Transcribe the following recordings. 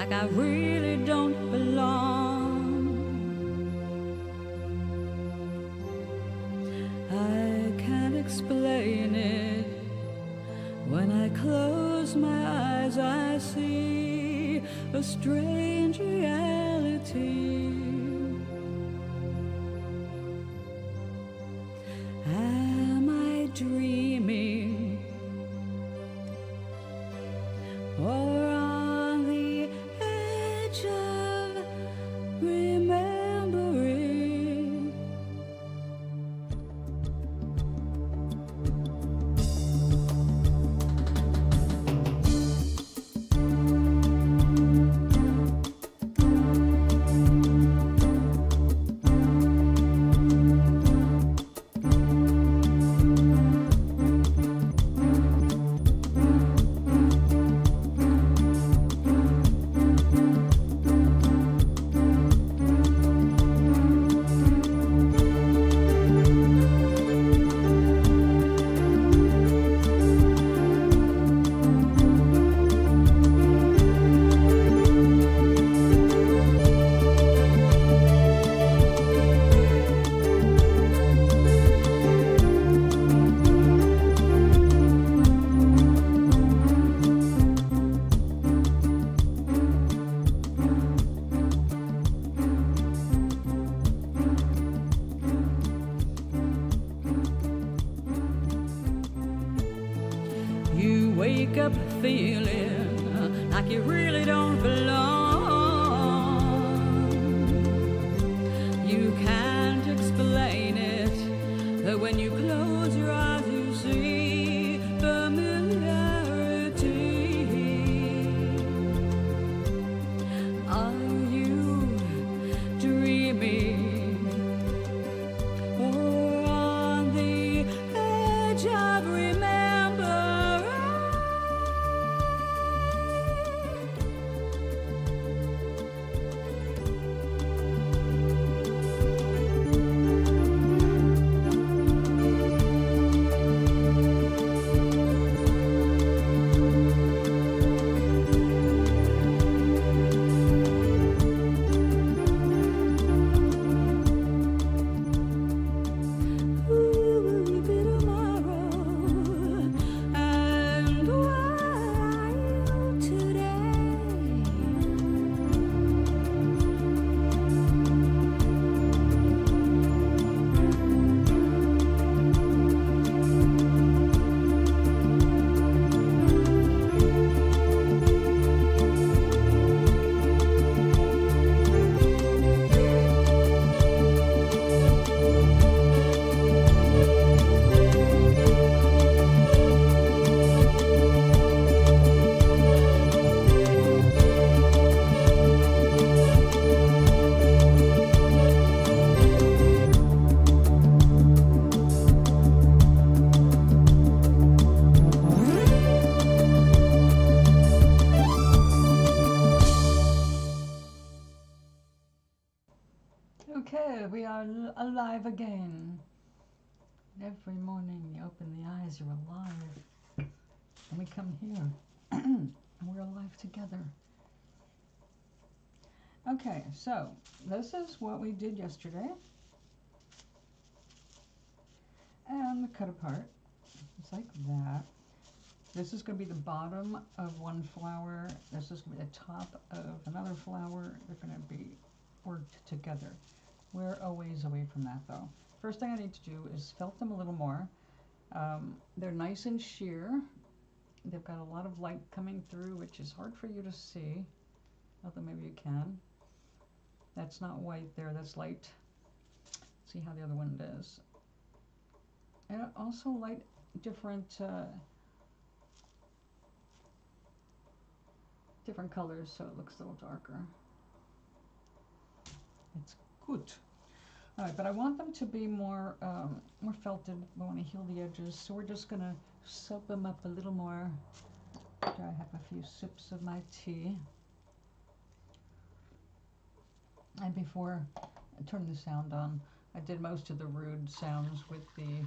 like I really don't belong. I can't explain it. When I close my eyes, I see a strange reality. Am I dreaming, or on the edge of remembering? You wake up feeling like you really don't belong. You can't explain it, but when you close your eyes you see familiarity. Are you dreaming, or on the edge of remembering? Okay, we are alive again. Every morning you open the eyes, you're alive. And we come here, and we're alive together. Okay, so this is what we did yesterday. And cut apart, just like that. This is going to be the bottom of one flower. This is going to be the top of another flower. They're going to be worked together. We're a ways away from that though. First thing I need to do is felt them a little more. They're nice and sheer. They've got a lot of light coming through, which is hard for you to see, although maybe you can. That's not white there, that's light. See how the other one is. And also light different different colors, so it looks a little darker. It's good. All right, but I want them to be more more felted. I want to heal the edges, so we're just gonna soak them up a little more. After I have a few sips of my tea, and before I turn the sound on, I did most of the rude sounds with the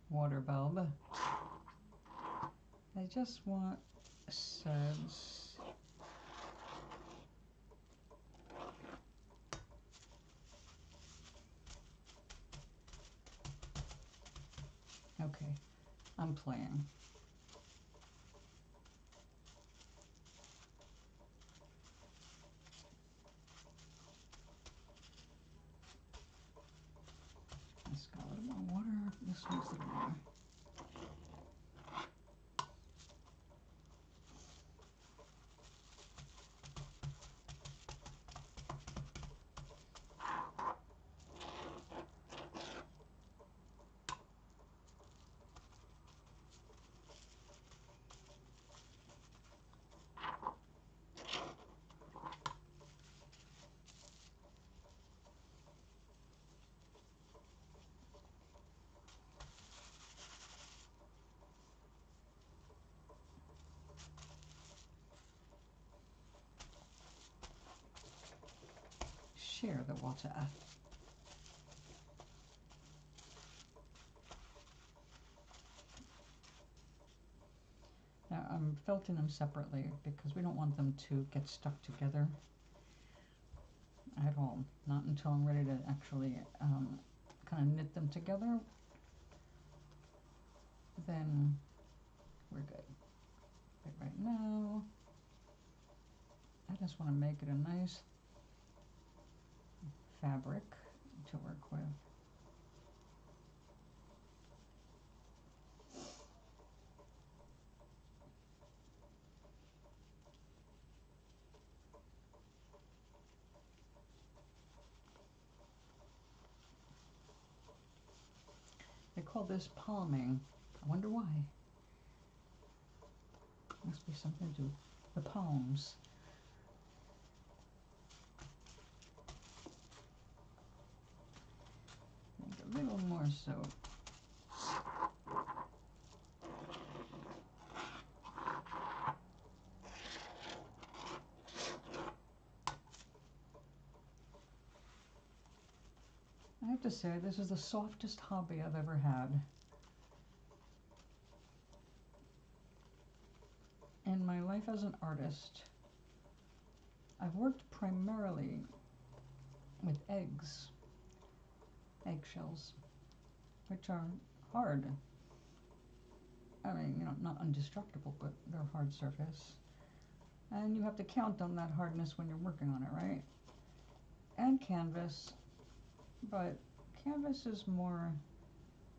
water bulb. I just want says, okay, I'm playing. It's got a little more water. This one's a little more. Share the water. Now I'm felting them separately because we don't want them to get stuck together at all. Not until I'm ready to actually kind of knit them together. Then we're good. But right now, I just want to make it a nice fabric to work with. They call this palming. I wonder why. Must be something to do with the palms. Make a little more soap. I have to say, this is the softest hobby I've ever had. In my life as an artist, I've worked primarily with eggs, eggshells, which are hard. I mean, you know, not indestructible, but they're a hard surface. And you have to count on that hardness when you're working on it, right? And canvas, but canvas is more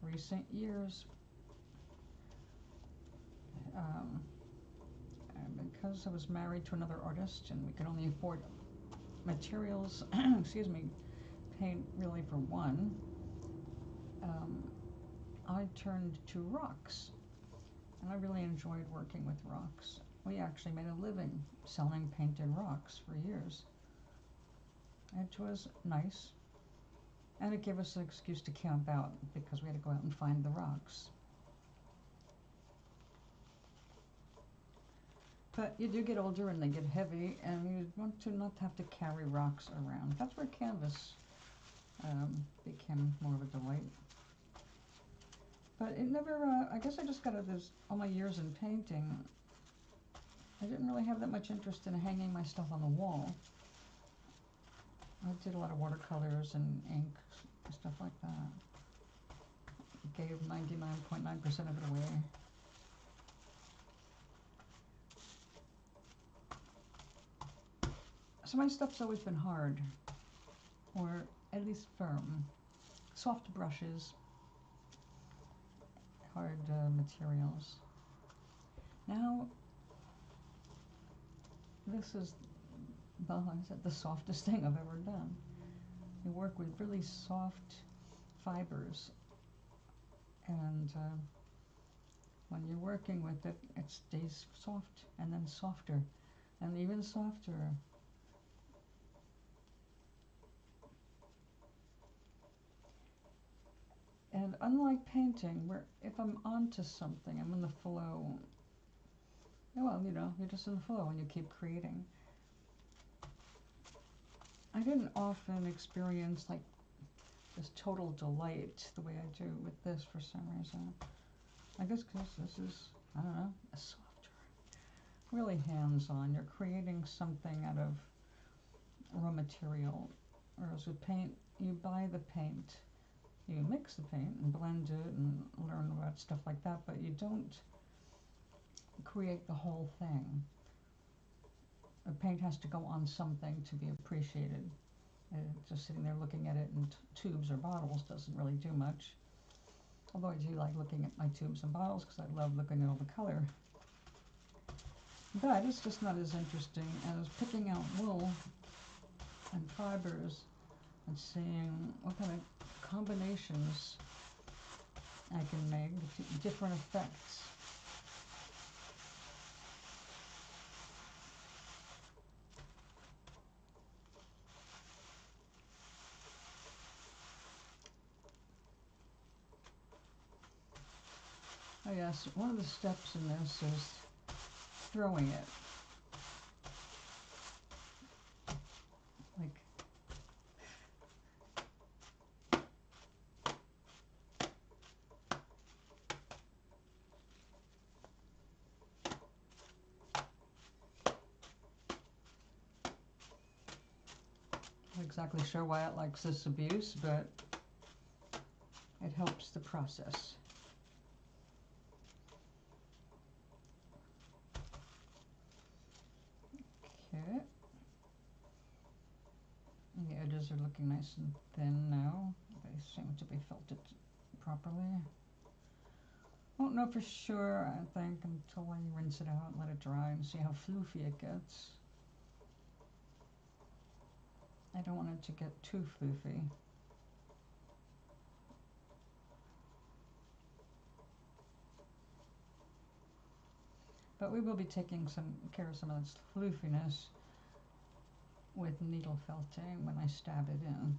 recent years. Because I was married to another artist and we could only afford materials, excuse me, paint really for one, I turned to rocks. And I really enjoyed working with rocks. We actually made a living selling painted rocks for years. It was nice. And it gave us an excuse to camp out because we had to go out and find the rocks. But you do get older and they get heavy, and you want to not have to carry rocks around. That's where canvas became more of a delight. But it never, I guess I just got out of all my years in painting, I didn't really have that much interest in hanging my stuff on the wall. I did a lot of watercolors and ink, stuff like that. Gave 99.9% of it away. So my stuff's always been hard, or at least firm. Soft brushes, hard materials. Now, this is the softest thing I've ever done. You work with really soft fibers, and when you're working with it, it stays soft, and then softer, and even softer. And unlike painting, where if I'm onto something, I'm in the flow. Well, you know, you're just in the flow and you keep creating. I didn't often experience like this total delight the way I do with this for some reason. I guess because this is, I don't know, a softer. really hands-on. You're creating something out of raw material. Whereas with paint, you buy the paint, you mix the paint and blend it and learn about stuff like that, but you don't create the whole thing. The paint has to go on something to be appreciated. Just sitting there looking at it in tubes or bottles doesn't really do much. Although I do like looking at my tubes and bottles because I love looking at all the color. But it's just not as interesting as picking out wool and fibers and seeing what kind of combinations I can make, different effects. Oh yes, one of the steps in this is throwing it. Like, not exactly sure why it likes this abuse, but it helps the process. Okay. The edges are looking nice and thin now. They seem to be felted properly. Won't know for sure, I think, until I rinse it out and let it dry and see how floofy it gets. I don't want it to get too floofy. But we will be taking care of some of this floofiness with needle felting when I stab it in.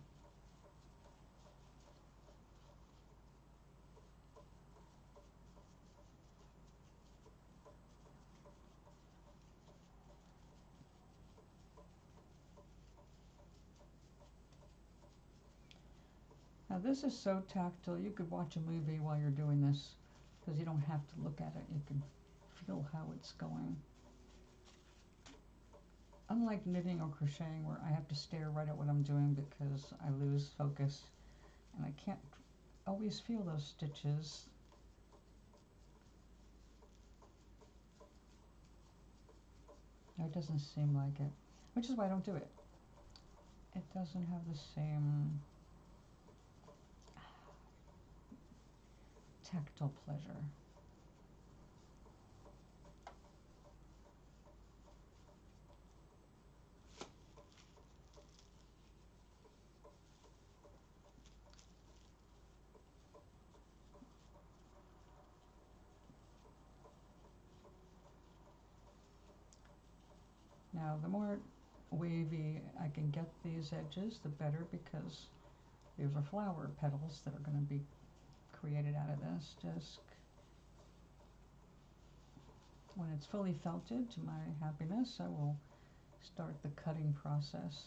Now this is so tactile, you could watch a movie while you're doing this because you don't have to look at it, you can feel how it's going. Unlike knitting or crocheting where I have to stare right at what I'm doing because I lose focus and I can't always feel those stitches. It doesn't seem like it, which is why I don't do it. It doesn't have the same tactile pleasure. Now the more wavy I can get these edges, the better, because these are flower petals that are going to be created out of this disc. When it's fully felted, to my happiness, I will start the cutting process.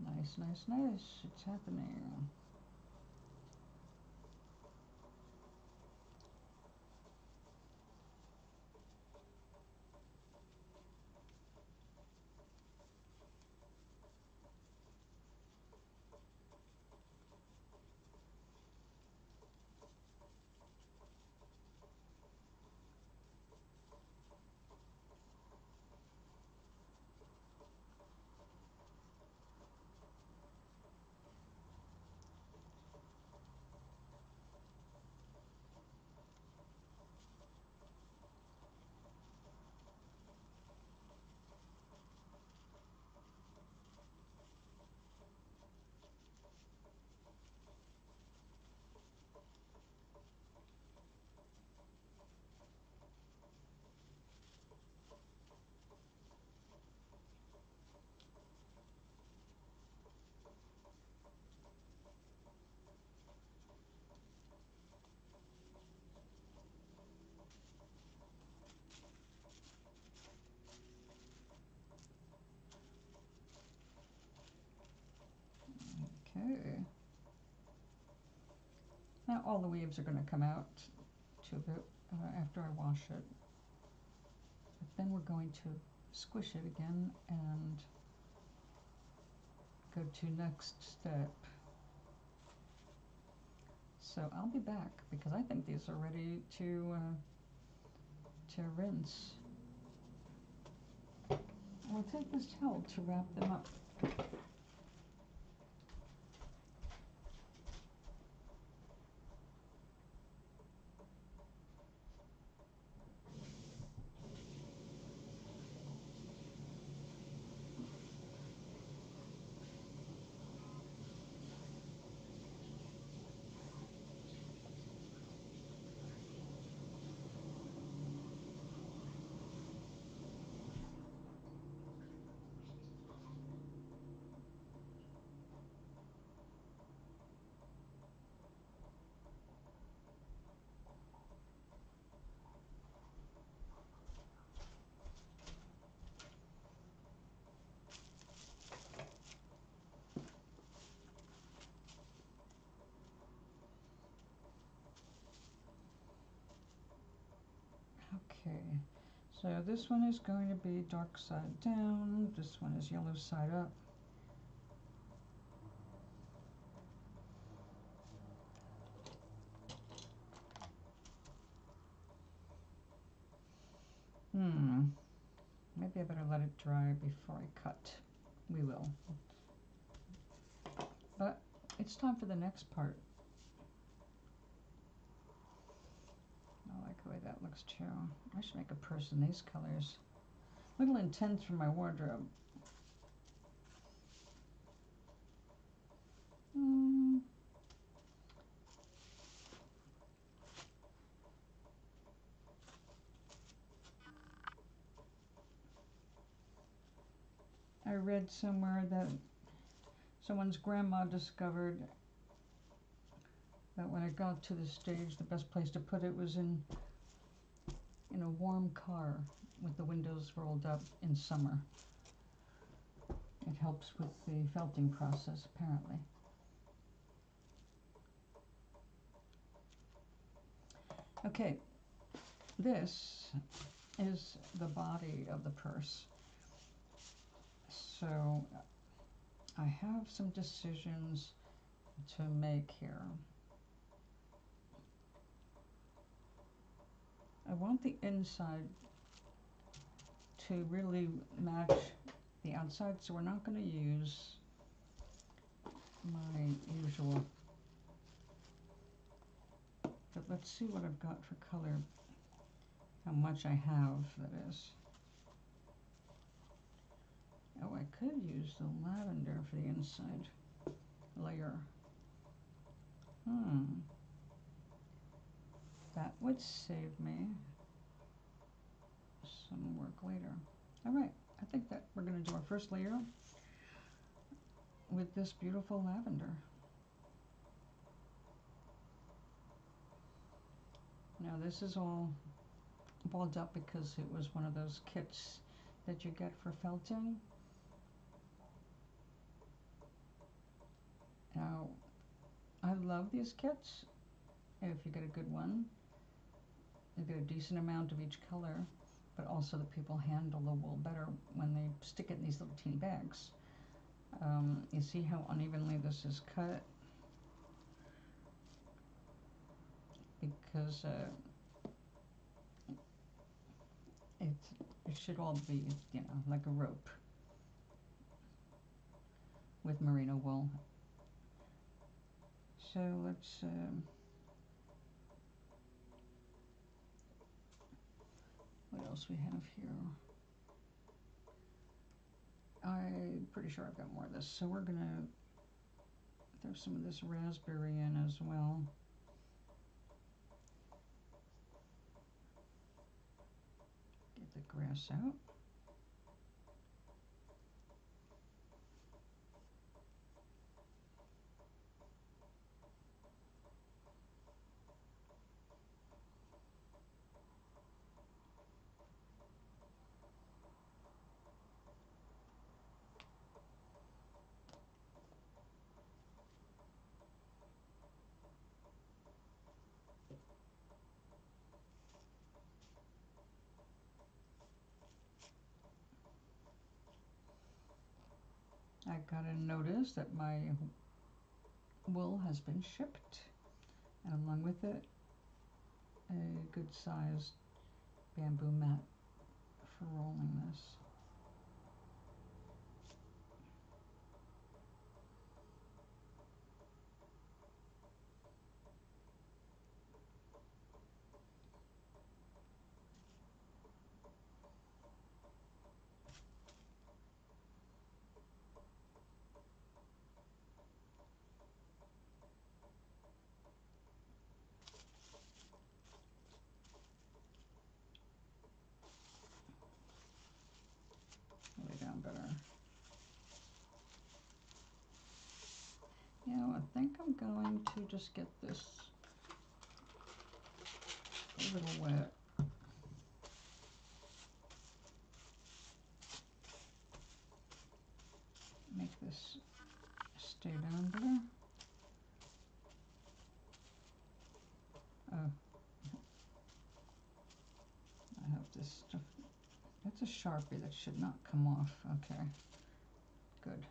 Nice, nice, nice. It's happening. the waves are going to come out to the after I wash it. But then we're going to squish it again and go to next step. So I'll be back because I think these are ready to rinse. I'll take this towel to wrap them up. Okay, so this one is going to be dark side down, this one is yellow side up. Maybe I better let it dry before I cut. We will. But it's time for the next part. I like the way that looks too. I should make a purse in these colors. A little intense for my wardrobe. I read somewhere that someone's grandma discovered that when it got to the stage, the best place to put it was in a warm car with the windows rolled up in summer. It helps with the felting process, apparently. Okay, this is the body of the purse. So I have some decisions to make here. I want the inside to really match the outside, so we're not going to use my usual. But let's see what I've got for color, how much I have, that is. Oh, I could use the lavender for the inside layer. That would save me some work later. All right, I think that we're going to do our first layer with this beautiful lavender. Now this is all balled up because it was one of those kits that you get for felting. Now, I love these kits. If you get a good one, you get a decent amount of each color, but also the people handle the wool better when they stick it in these little teeny bags. You see how unevenly this is cut? Because it should all be, you know, like a rope with merino wool. So let's what else we have here? I'm pretty sure I've got more of this, so we're gonna throw some of this raspberry in as well. Get the grass out. I got a notice that my wool has been shipped, and along with it, a good sized bamboo mat for rolling this. Lay down better. You know, I think I'm going to just get this a little wet. Make this stay down better. Oh, I hope this stuff, that's a Sharpie, that should not come off. Okay, good.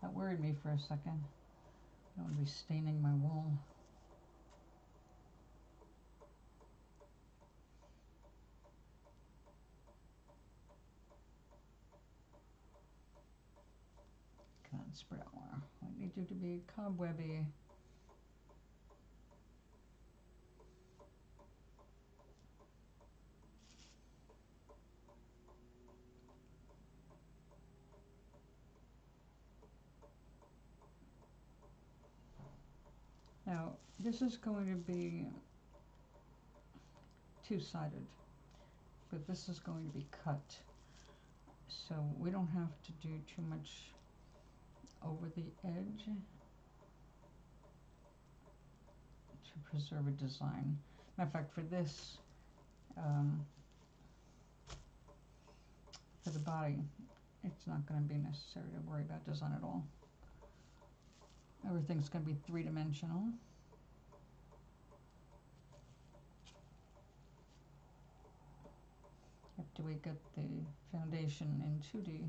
That worried me for a second. I don't want to be staining my wool. Come on, spread out more. I need you to be cobwebby. Now, this is going to be two-sided, but this is going to be cut. So we don't have to do too much over the edge to preserve a design. Matter of fact, for this, for the body, it's not going to be necessary to worry about design at all. Everything's going to be three-dimensional. After we get the foundation in 2D.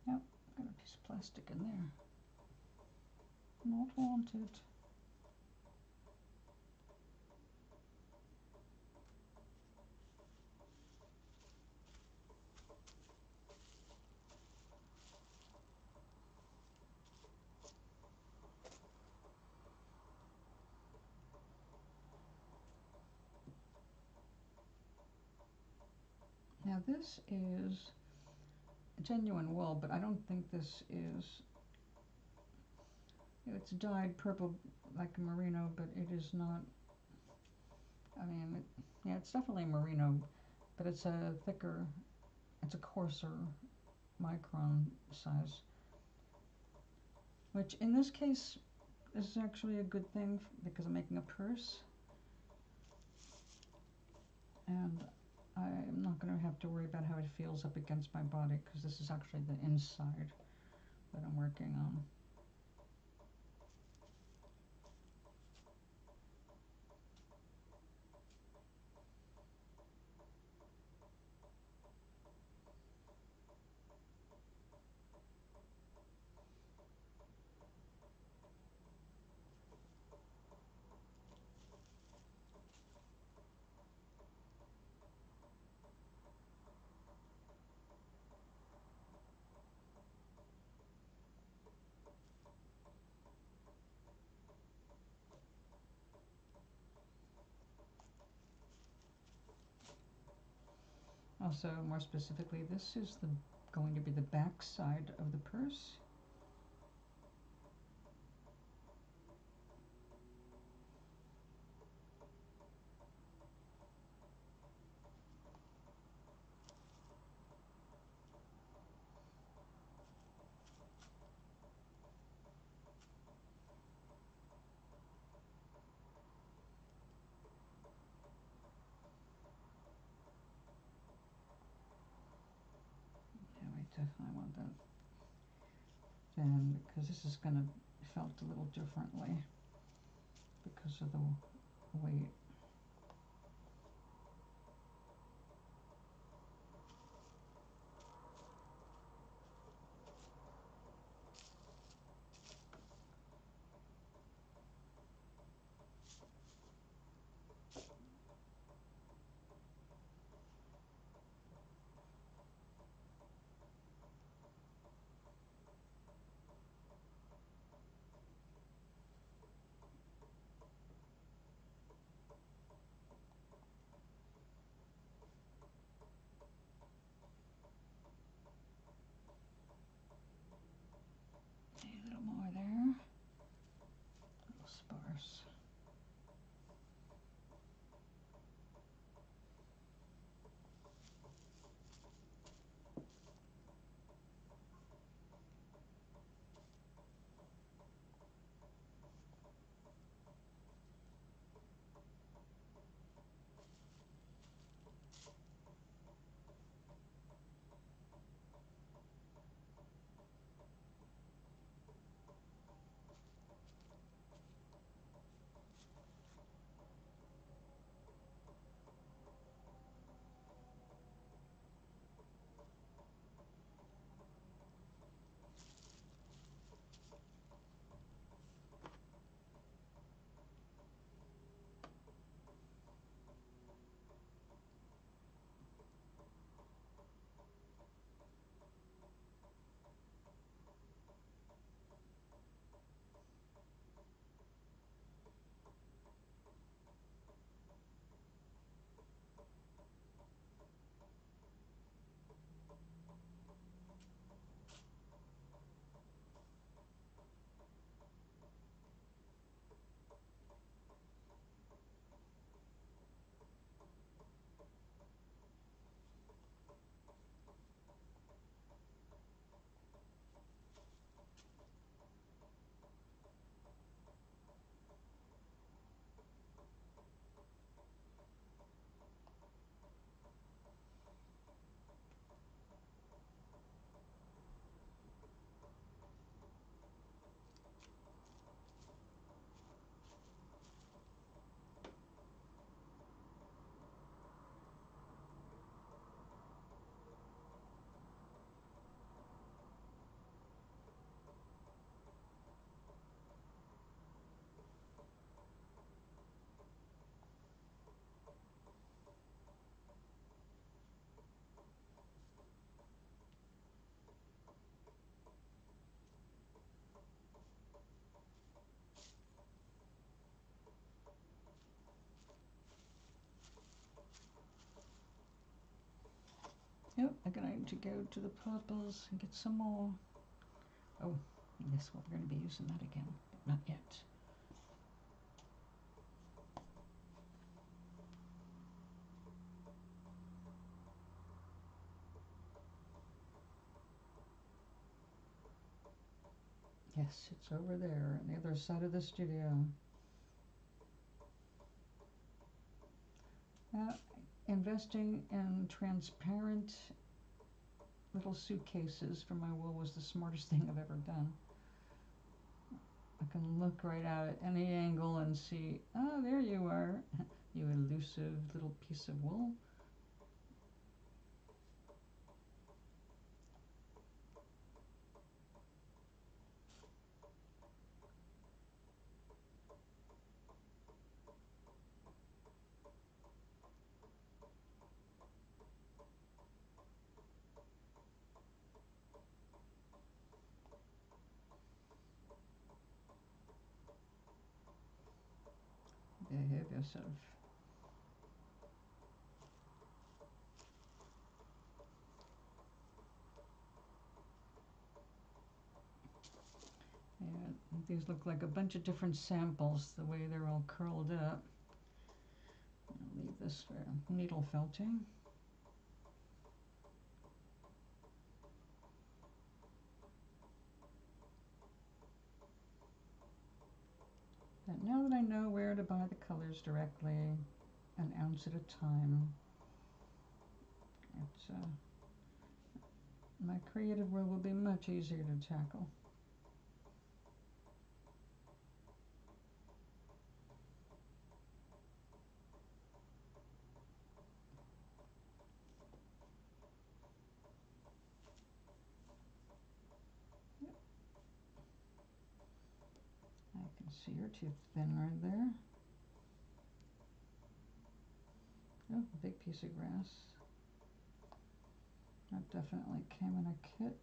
Yep, got a piece of plastic in there. Not wanted. Now this is genuine wool, but I don't think this is. It's dyed purple like merino, but it is not. I mean, yeah, it's definitely merino, but it's a thicker, it's a coarser micron size, which in this case is actually a good thing because I'm making a purse, and I'm not going to have to worry about how it feels up against my body because this is actually the inside that I'm working on. Also, more specifically, this is going to be the back side of the purse. Yeah, we definitely want that thin because this is going to felt a little differently because of the weight. to go to the purples and get some more. Oh, yes, well, we're going to be using that again, but not yet. Yes, it's over there on the other side of the studio. Investing in transparent little suitcases for my wool was the smartest thing I've ever done. I can look right out at any angle and see, oh, there you are, you elusive little piece of wool. Behave yourself. And these look like a bunch of different samples, the way they're all curled up. I'll leave this for needle felting. But now that I know where to buy the colors directly, an ounce at a time, it's, my creative world will be much easier to tackle. Yep. I can see you're too thin right there. Oh, a big piece of grass. That definitely came in a kit.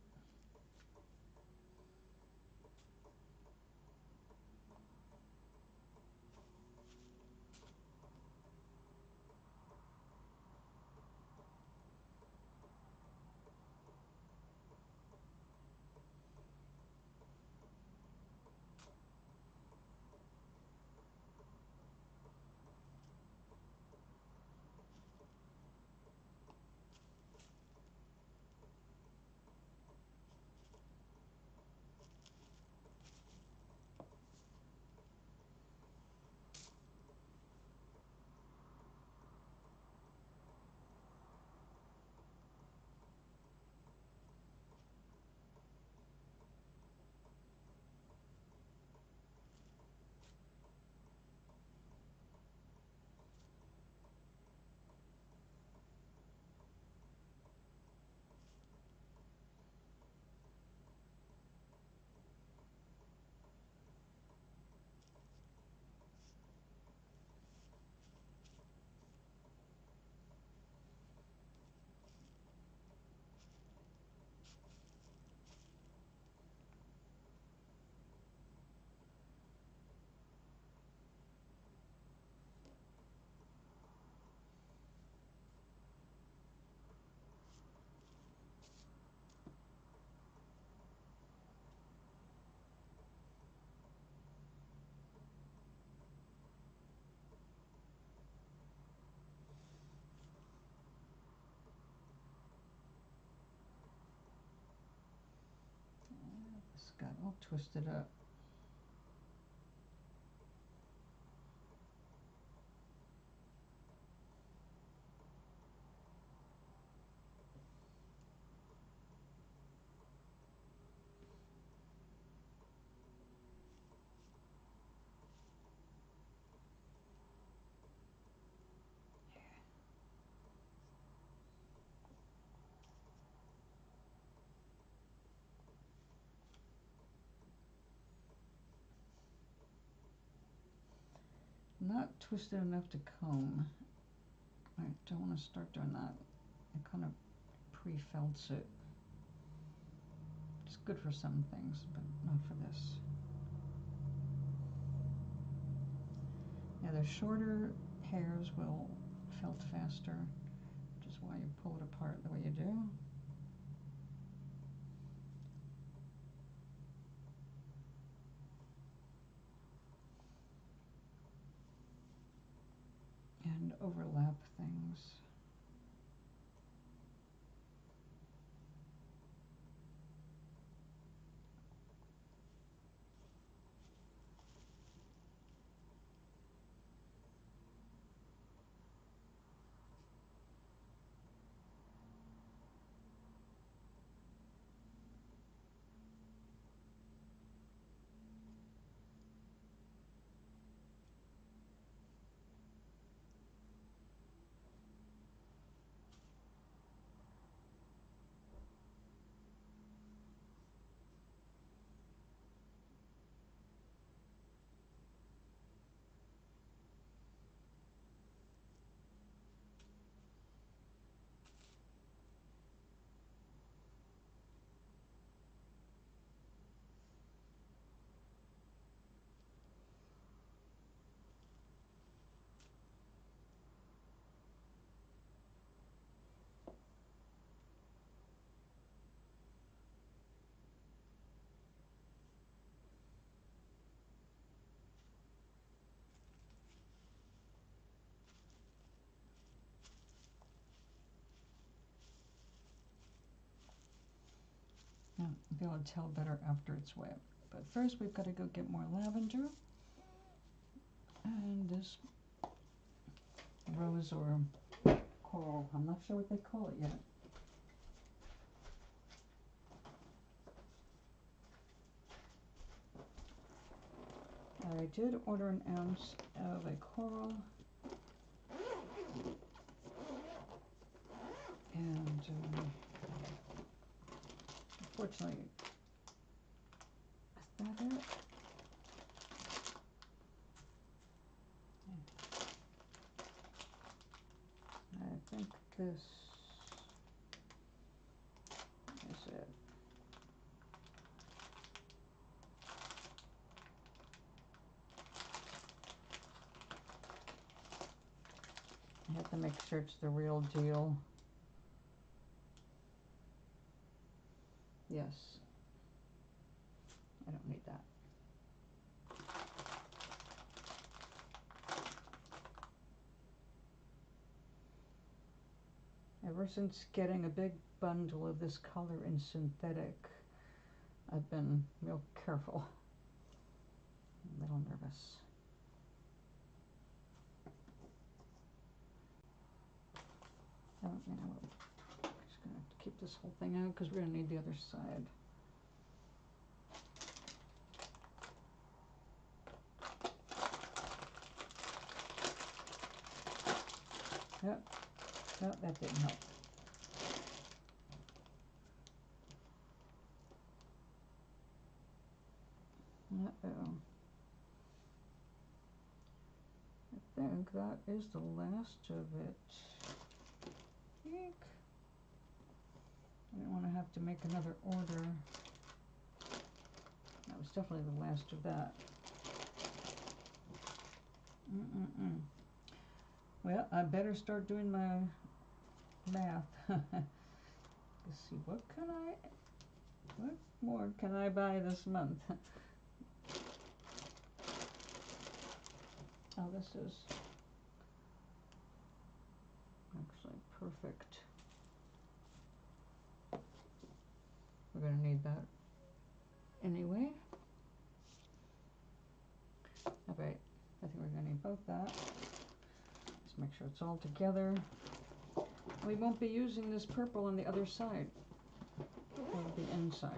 This got all twisted up. Not twisted enough to comb. I don't want to start doing that. It kind of pre-felts it. It's good for some things, but not for this. Yeah, the shorter hairs will felt faster, which is why you pull it apart the way you do. and overlap things. Now, I'll be able to tell better after it's wet. But first we've got to go get more lavender. And this rose or coral, I'm not sure what they call it yet. I did order an ounce of a coral. And unfortunately, is that it? I think this is it. I have to make sure it's the real deal. Yes. I don't need that. Ever since getting a big bundle of this color in synthetic, I've been real careful. I'm a little nervous. Oh, you know what? I'm just going to have to keep this whole thing out because we're going to need the other side. Yep. No, that didn't help. Uh-oh. I think that is the last of it. Eek. I didn't want to have to make another order. That was definitely the last of that. Well, I better start doing my math. Let's see, what more can I buy this month? Oh, this is actually perfect. We're going to need that anyway. Okay, I think we're going to need both that. Just make sure it's all together. We won't be using this purple on the other side. It'll be inside.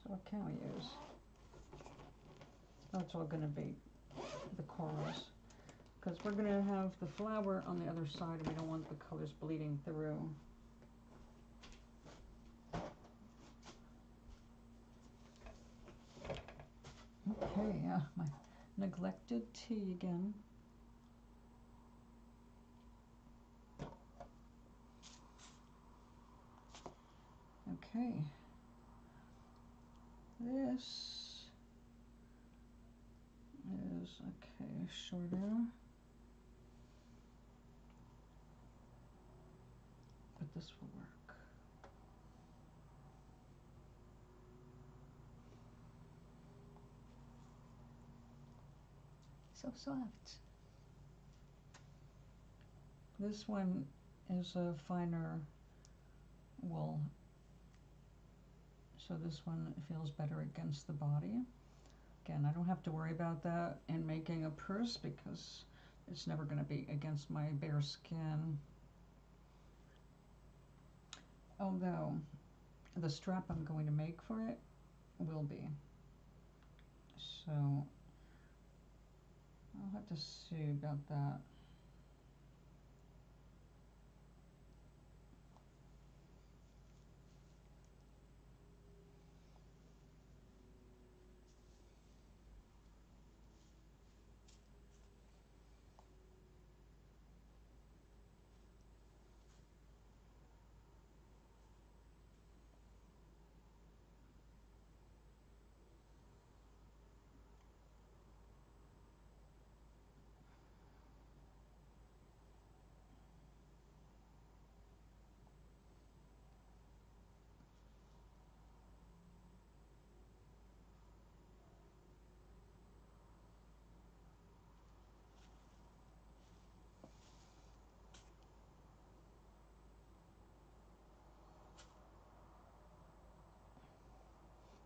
So what can we use? Oh, it's all going to be the corals. Because we're going to have the flower on the other side and we don't want the colors bleeding through. Okay, yeah, my neglected tea again. Okay. This is, okay, shorter. But this will work. So soft. This one is a finer wool, so this one feels better against the body. Again, I don't have to worry about that in making a purse because it's never going to be against my bare skin. Although the strap I'm going to make for it will be. So I'll have to see about that.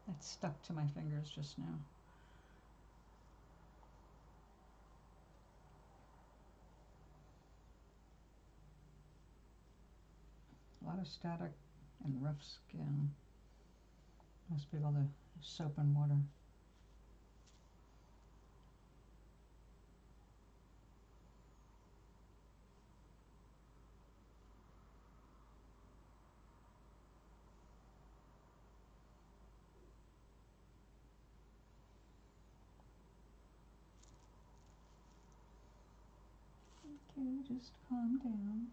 That stuck to my fingers just now. A lot of static and rough skin. Must be all the soap and water. Okay, just calm down.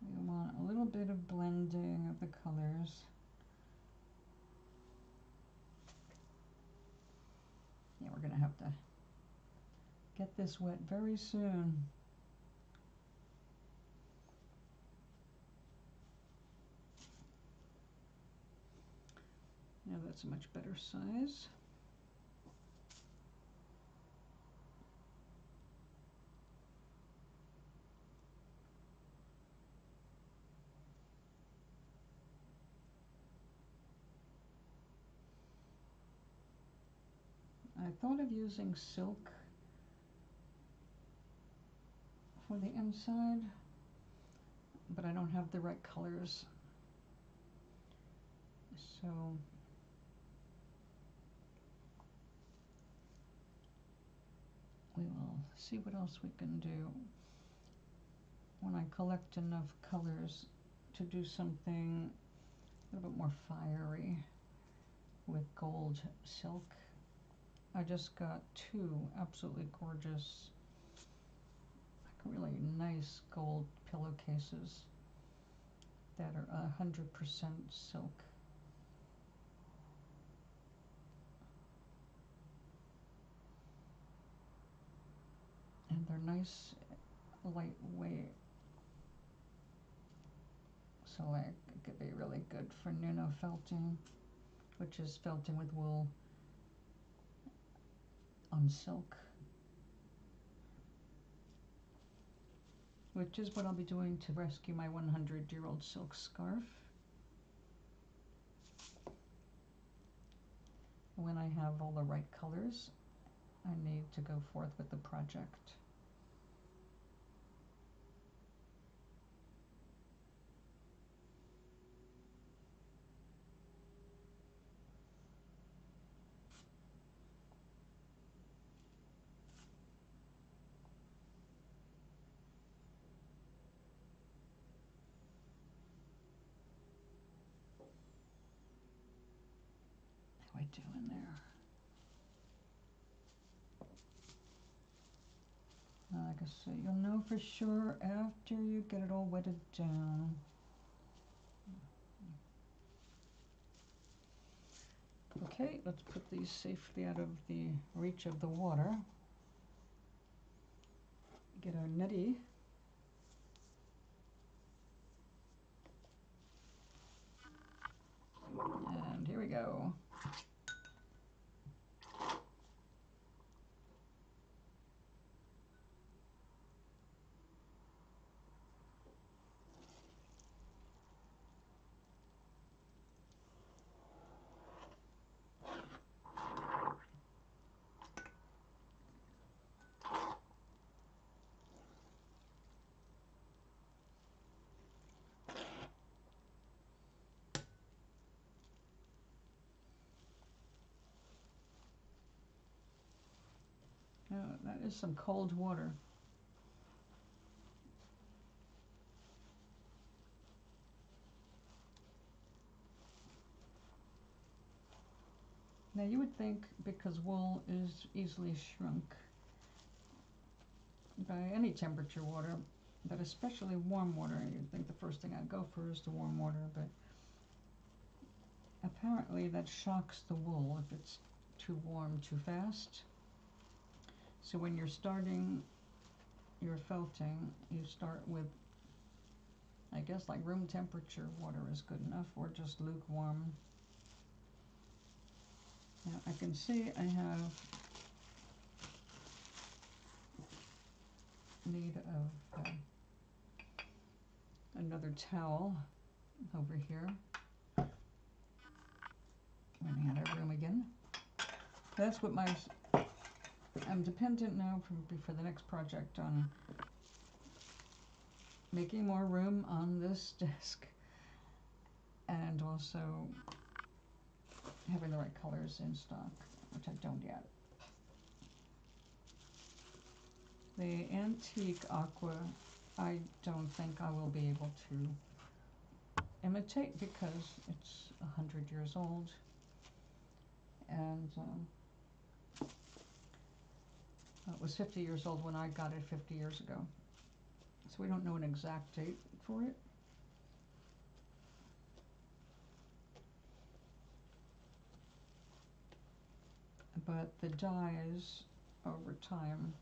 We want a little bit of blending of the colors. Yeah, we're gonna have to get this wet very soon. Now that's a much better size. I thought of using silk for the inside, but I don't have the right colors. So we will see what else we can do when I collect enough colors to do something a little bit more fiery with gold silk. I just got two absolutely gorgeous, like really nice gold pillowcases that are 100% silk. And they're nice, lightweight. So like it could be really good for Nuno felting, which is felting with wool on silk, which is what I'll be doing to rescue my 100-year-old silk scarf. When I have all the right colors, I need to go forth with the project. How I doing there? Like I say, you'll know for sure after you get it all wetted down. Okay, let's put these safely out of the reach of the water. Get our nutty. And here we go. that is some cold water. Now you would think, because wool is easily shrunk by any temperature water, but especially warm water, you'd think the first thing I'd go for is the warm water, but apparently that shocks the wool if it's too warm too fast. So when you're starting your felting, you start with, I guess, like room temperature water is good enough, or just lukewarm. Now I can see I have need of another towel over here. Running out of room again. That's what I'm dependent now for the next project on making more room on this desk, and also having the right colors in stock, which I don't yet. The antique aqua, I don't think I will be able to imitate because it's 100 years old, and it was 50 years old when I got it 50 years ago. So we don't know an exact date for it. But the dyes over time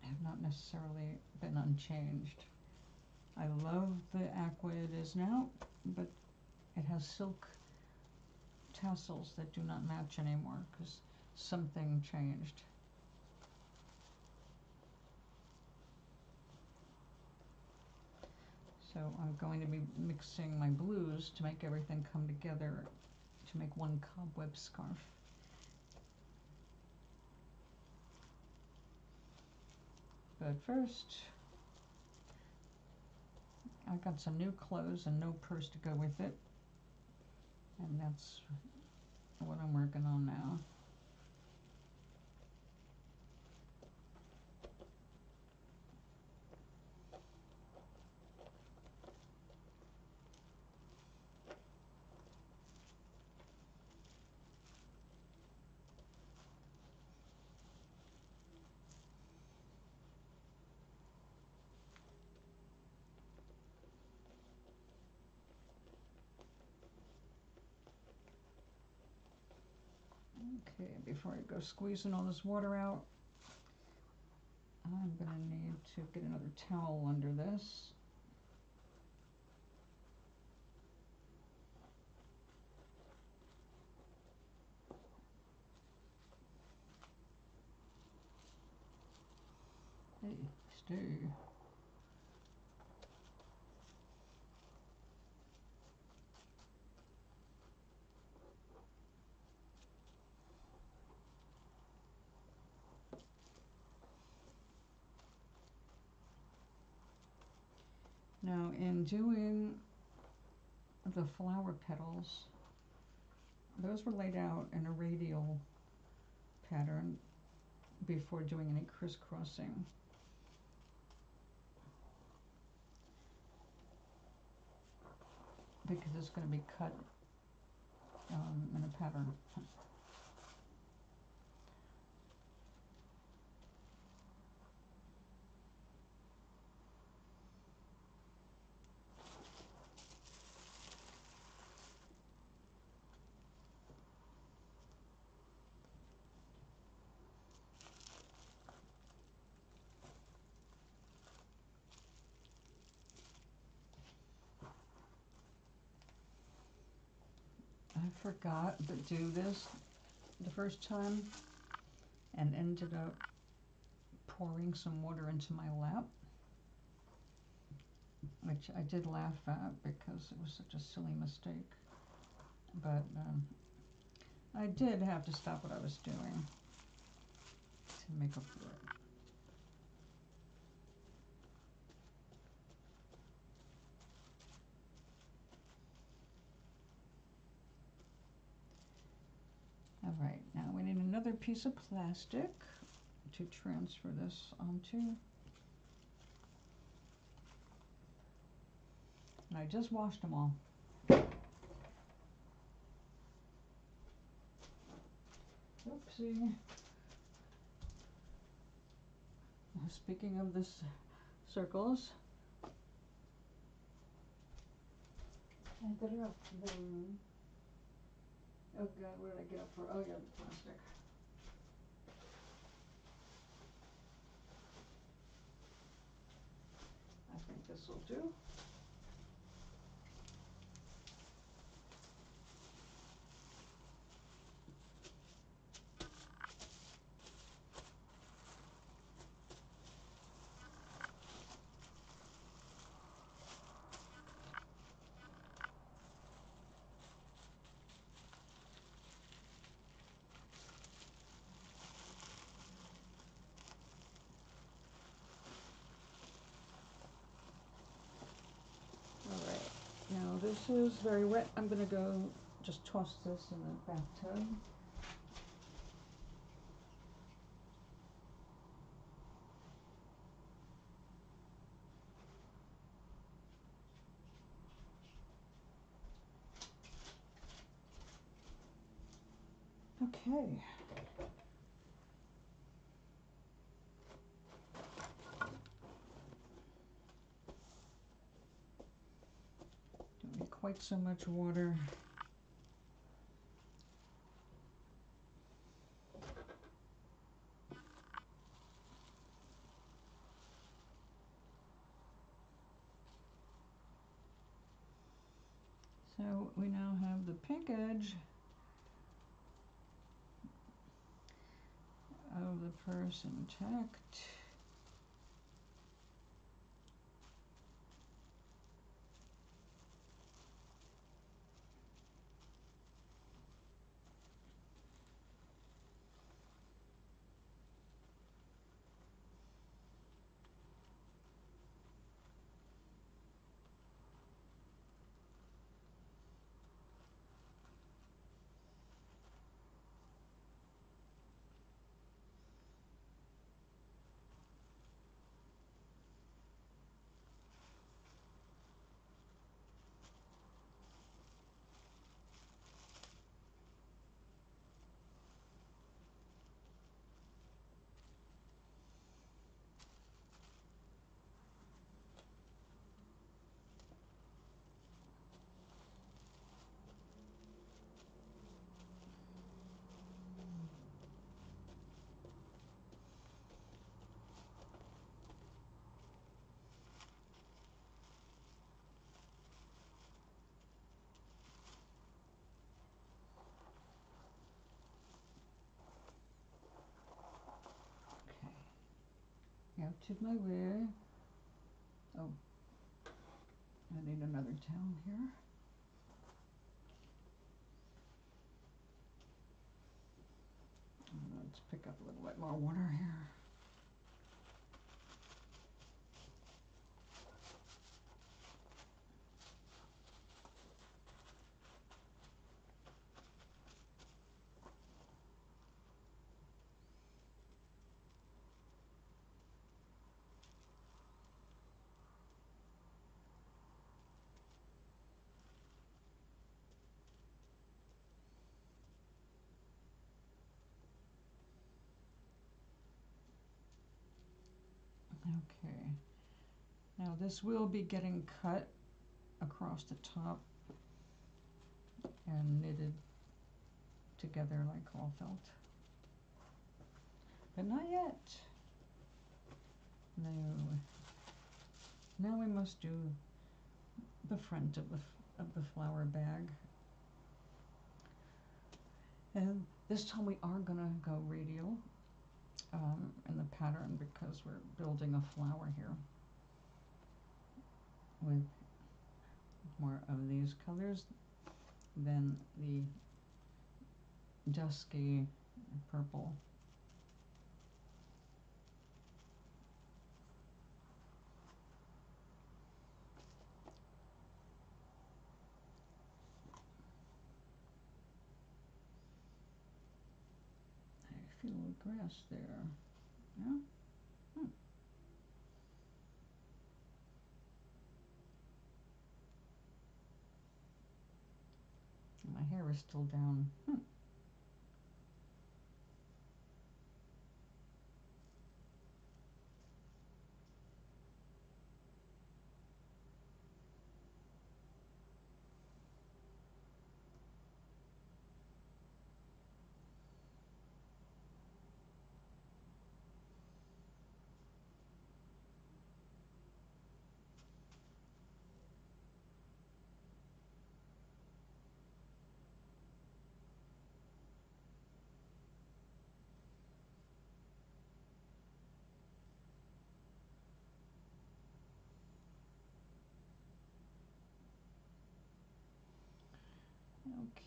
have not necessarily been unchanged. I love the aqua it is now, but it has silk tassels that do not match anymore because something changed. So I'm going to be mixing my blues to make everything come together to make one cobweb scarf. But first, I got some new clothes and no purse to go with it, and that's what I'm working on now. Okay, before I go squeezing all this water out, I'm going to need to get another towel under this. Hey, stay. Now, in doing the flower petals, those were laid out in a radial pattern before doing any crisscrossing. Because it's going to be cut in a pattern. I forgot to do this the first time and ended up pouring some water into my lap, which I did laugh at because it was such a silly mistake. But I did have to stop what I was doing to make up for it. All right, now we need another piece of plastic to transfer this onto. And I just washed them all. Oopsie. Speaking of this circles, I dropped them. Oh God, what did I get up for? Oh yeah, the plastic. I think this will do. Now this is very wet. I'm going to go just toss this in the bathtub. Okay. Don't need quite so much water. So we now have the pink edge of the purse intact. Out of my way. Oh, I need another towel here. Let's pick up a little bit more water here. Okay, now this will be getting cut across the top and knitted together like all felt. But not yet. No. Now we must do the front of the flower bag. And this time we are gonna go radial in the pattern because we're building a flower here with more of these colors than the dusky purple. little grass there. Yeah. My hair is still down.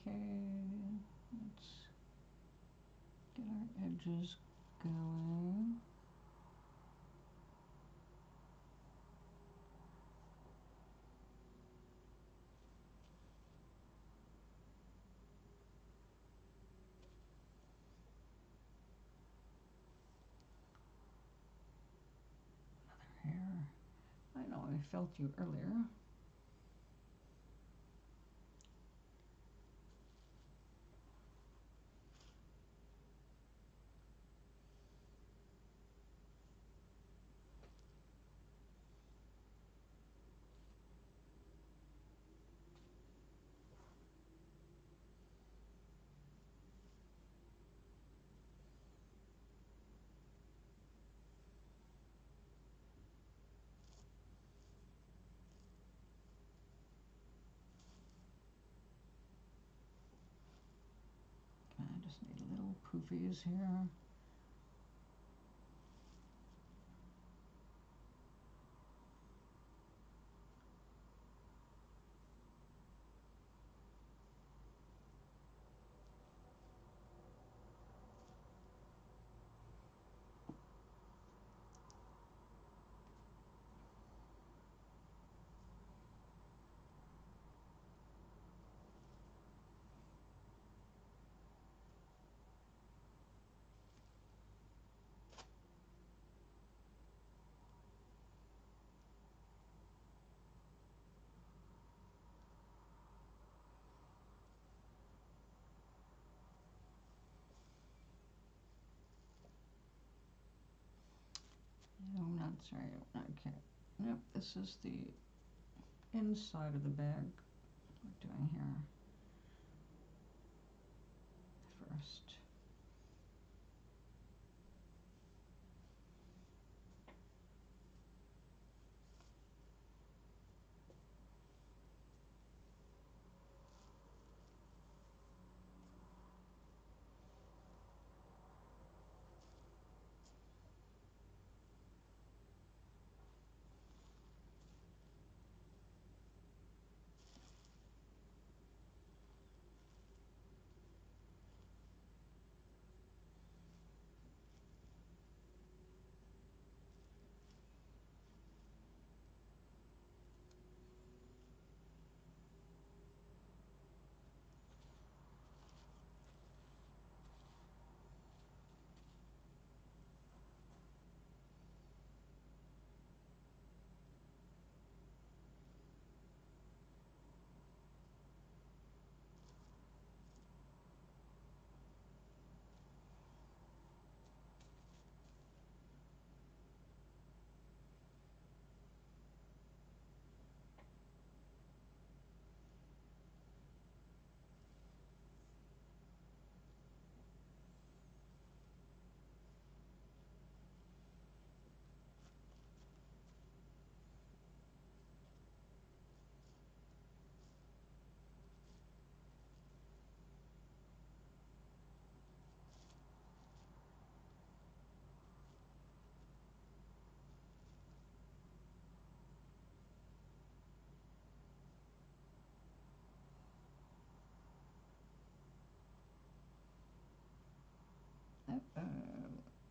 Okay, let's get our edges going. Another hair. I know I felt you earlier. I just need little poofies here. No, I'm not sorry. Okay. Nope, this is the inside of the bag we're doing here first.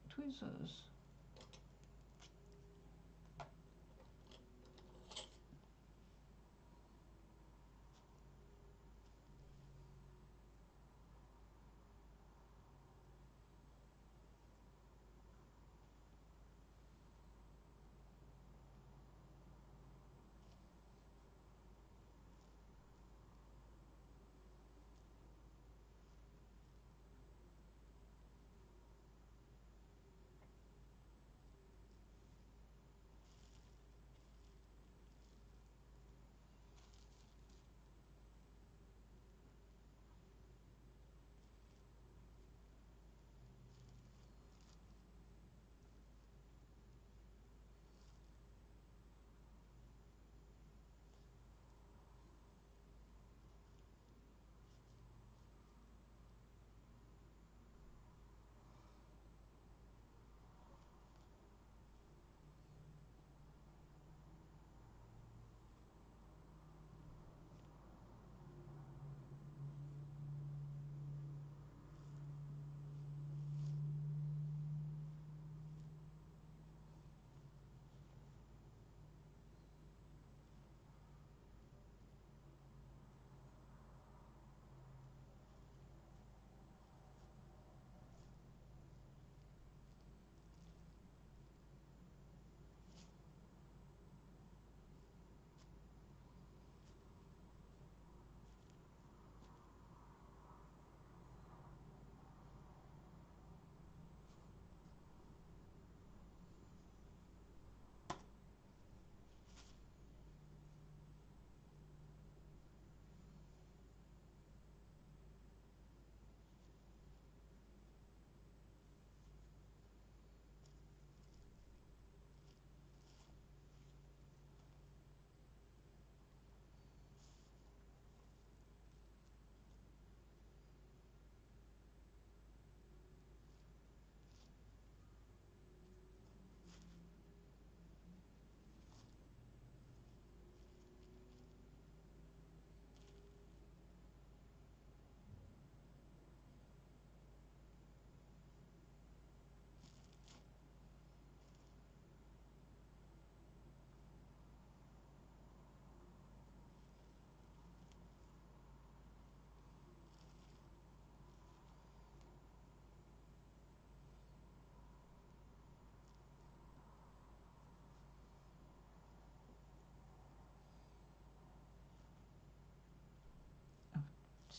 Tweezers.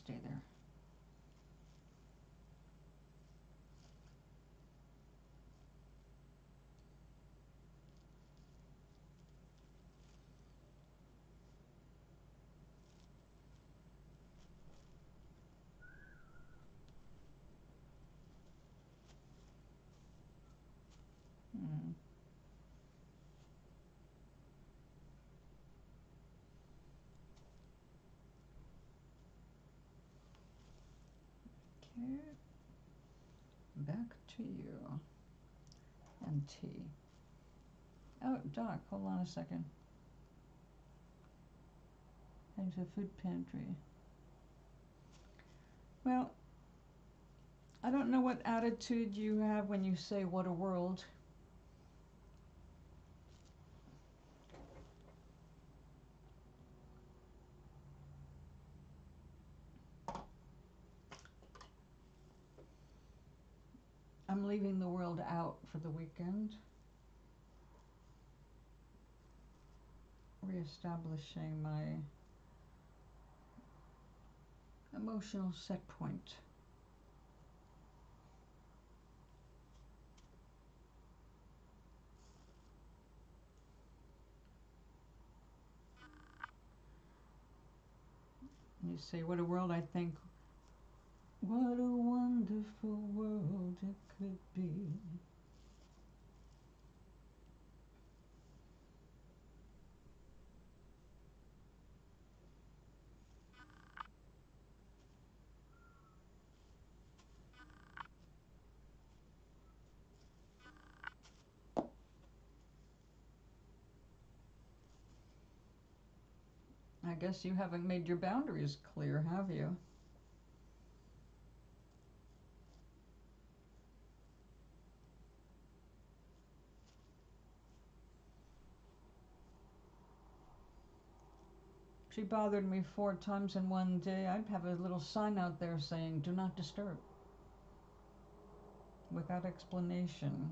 Stay there. Hmm. Okay. Back to you. And tea. Oh, Doc, hold on a second. Heading to the food pantry. Well, I don't know what attitude you have when you say, what a world. I'm leaving the world out for the weekend. Reestablishing my emotional set point. You say, what a world, I think, what a wonderful world it could be. I guess you haven't made your boundaries clear, have you? She bothered me 4 times in one day. I'd have a little sign out there saying, do not disturb. Without explanation.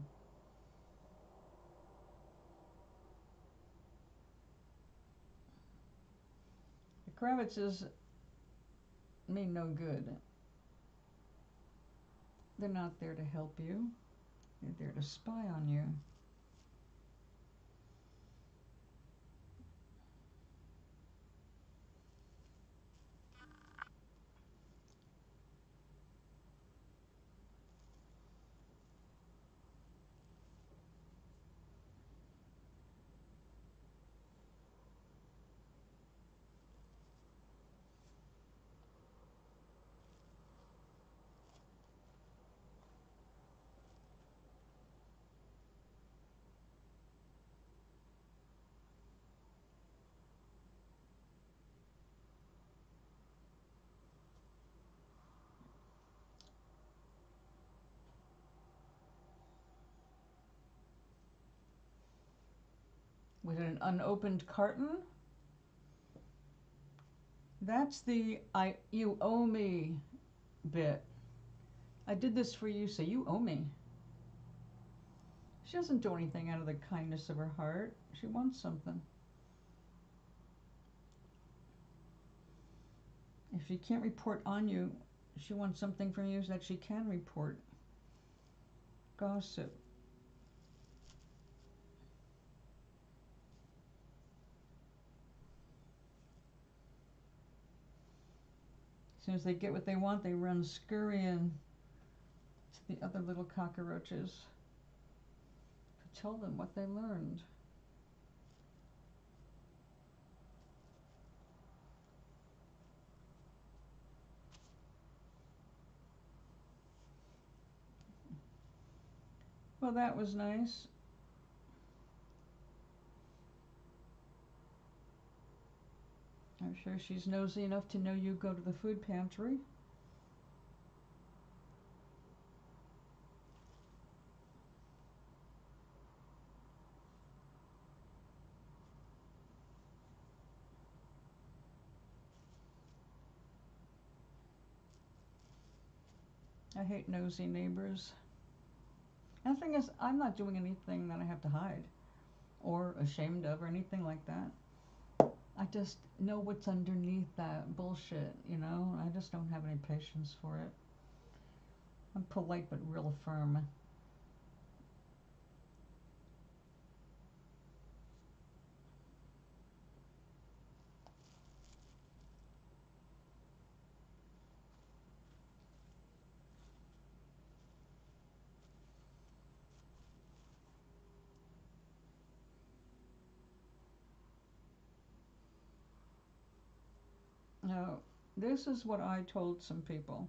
The Kravitzes mean no good. They're not there to help you. They're there to spy on you. With an unopened carton? That's the you owe me bit. I did this for you, so you owe me. She doesn't do anything out of the kindness of her heart. She wants something. If she can't report on you, she wants something from you that she can report. Gossip. As soon as they get what they want, they run scurrying to the other little cockroaches to tell them what they learned. Well, that was nice. I'm sure she's nosy enough to know you go to the food pantry. I hate nosy neighbors. And the thing is, I'm not doing anything that I have to hide or ashamed of or anything like that. I just know what's underneath that bullshit, you know? I just don't have any patience for it. I'm polite but real firm. Now, this is what I told some people.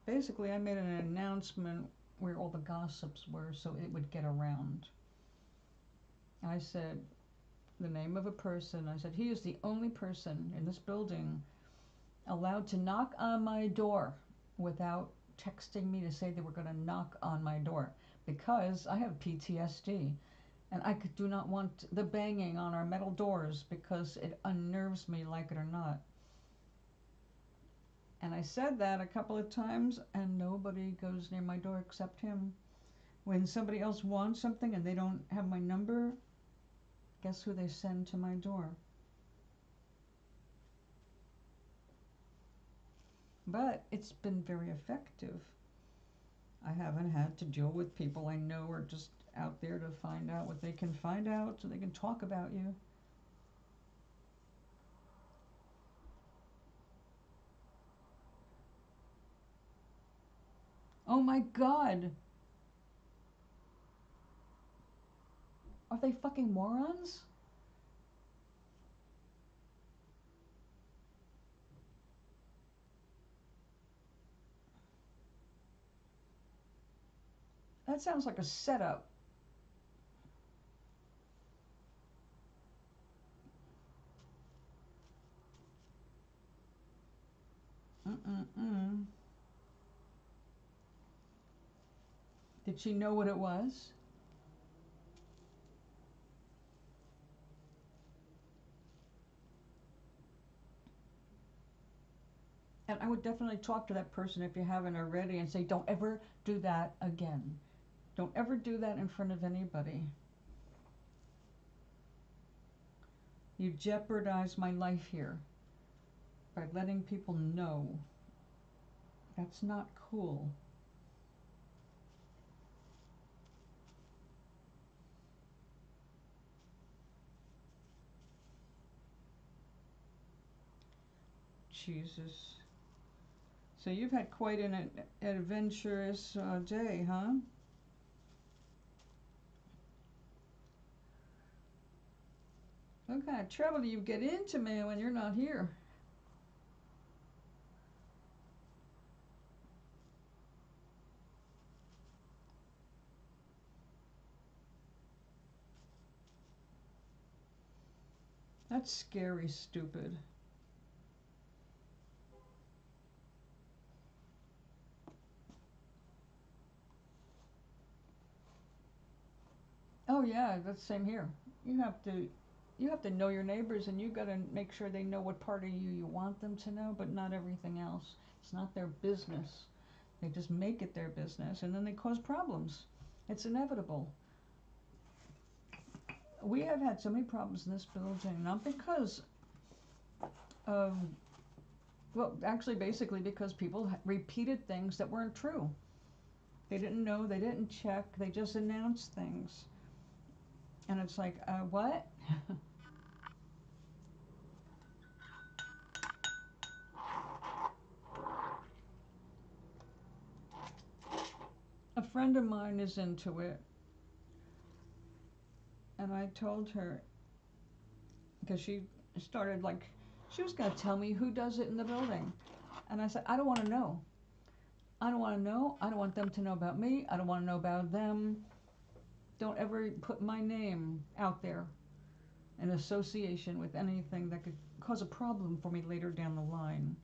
Basically, I made an announcement where all the gossips were so it would get around. I said the name of a person. I said, he is the only person in this building allowed to knock on my door without texting me to say they were going to knock on my door, because I have PTSD and I do not want the banging on our metal doors because it unnerves me, like it or not. And I said that a couple of times and nobody goes near my door except him. When somebody else wants something and they don't have my number, guess who they send to my door? But it's been very effective. I haven't had to deal with people I know are just out there to find out what they can find out so they can talk about you. Oh my God! Are they fucking morons? That sounds like a setup. Mm-mm-mm. Did she know what it was? And I would definitely talk to that person if you haven't already and say, don't ever do that again. Don't ever do that in front of anybody. You jeopardize my life here by letting people know. That's not cool. Jesus. So you've had quite an adventurous day, huh? What kind of trouble do you get into, man, when you're not here? That's scary, stupid. Oh yeah, that's the same here. You have to you have to know your neighbors, and you got to make sure they know what part of you want them to know, but not everything else. It's not their business. They just make it their business, and then they cause problems. It's inevitable. We have had so many problems in this building, not because of, well, actually, basically because people repeated things that weren't true. They didn't know, they didn't check, they just announced things. And it's like, what? A friend of mine is into it, and I told her, because she started like, she was going to tell me who does it in the building. And I said, I don't want to know. I don't want to know. I don't want them to know about me. I don't want to know about them. Don't ever put my name out there in association with anything that could cause a problem for me later down the line.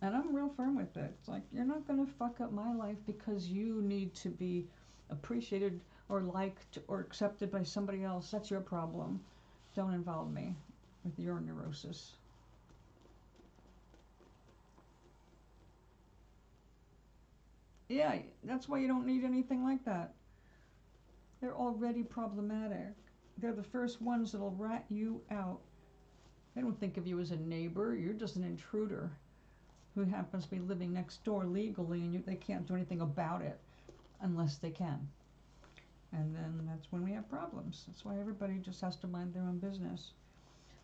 And I'm real firm with it. It's like, you're not going to fuck up my life because you need to be appreciated or liked or accepted by somebody else. That's your problem. Don't involve me with your neurosis. Yeah, that's why you don't need anything like that. They're already problematic. They're the first ones that'll rat you out They don't think of you as a neighbor. You're just an intruder who happens to be living next door legally, and they can't do anything about it unless they can. And then that's when we have problems. That's why everybody just has to mind their own business.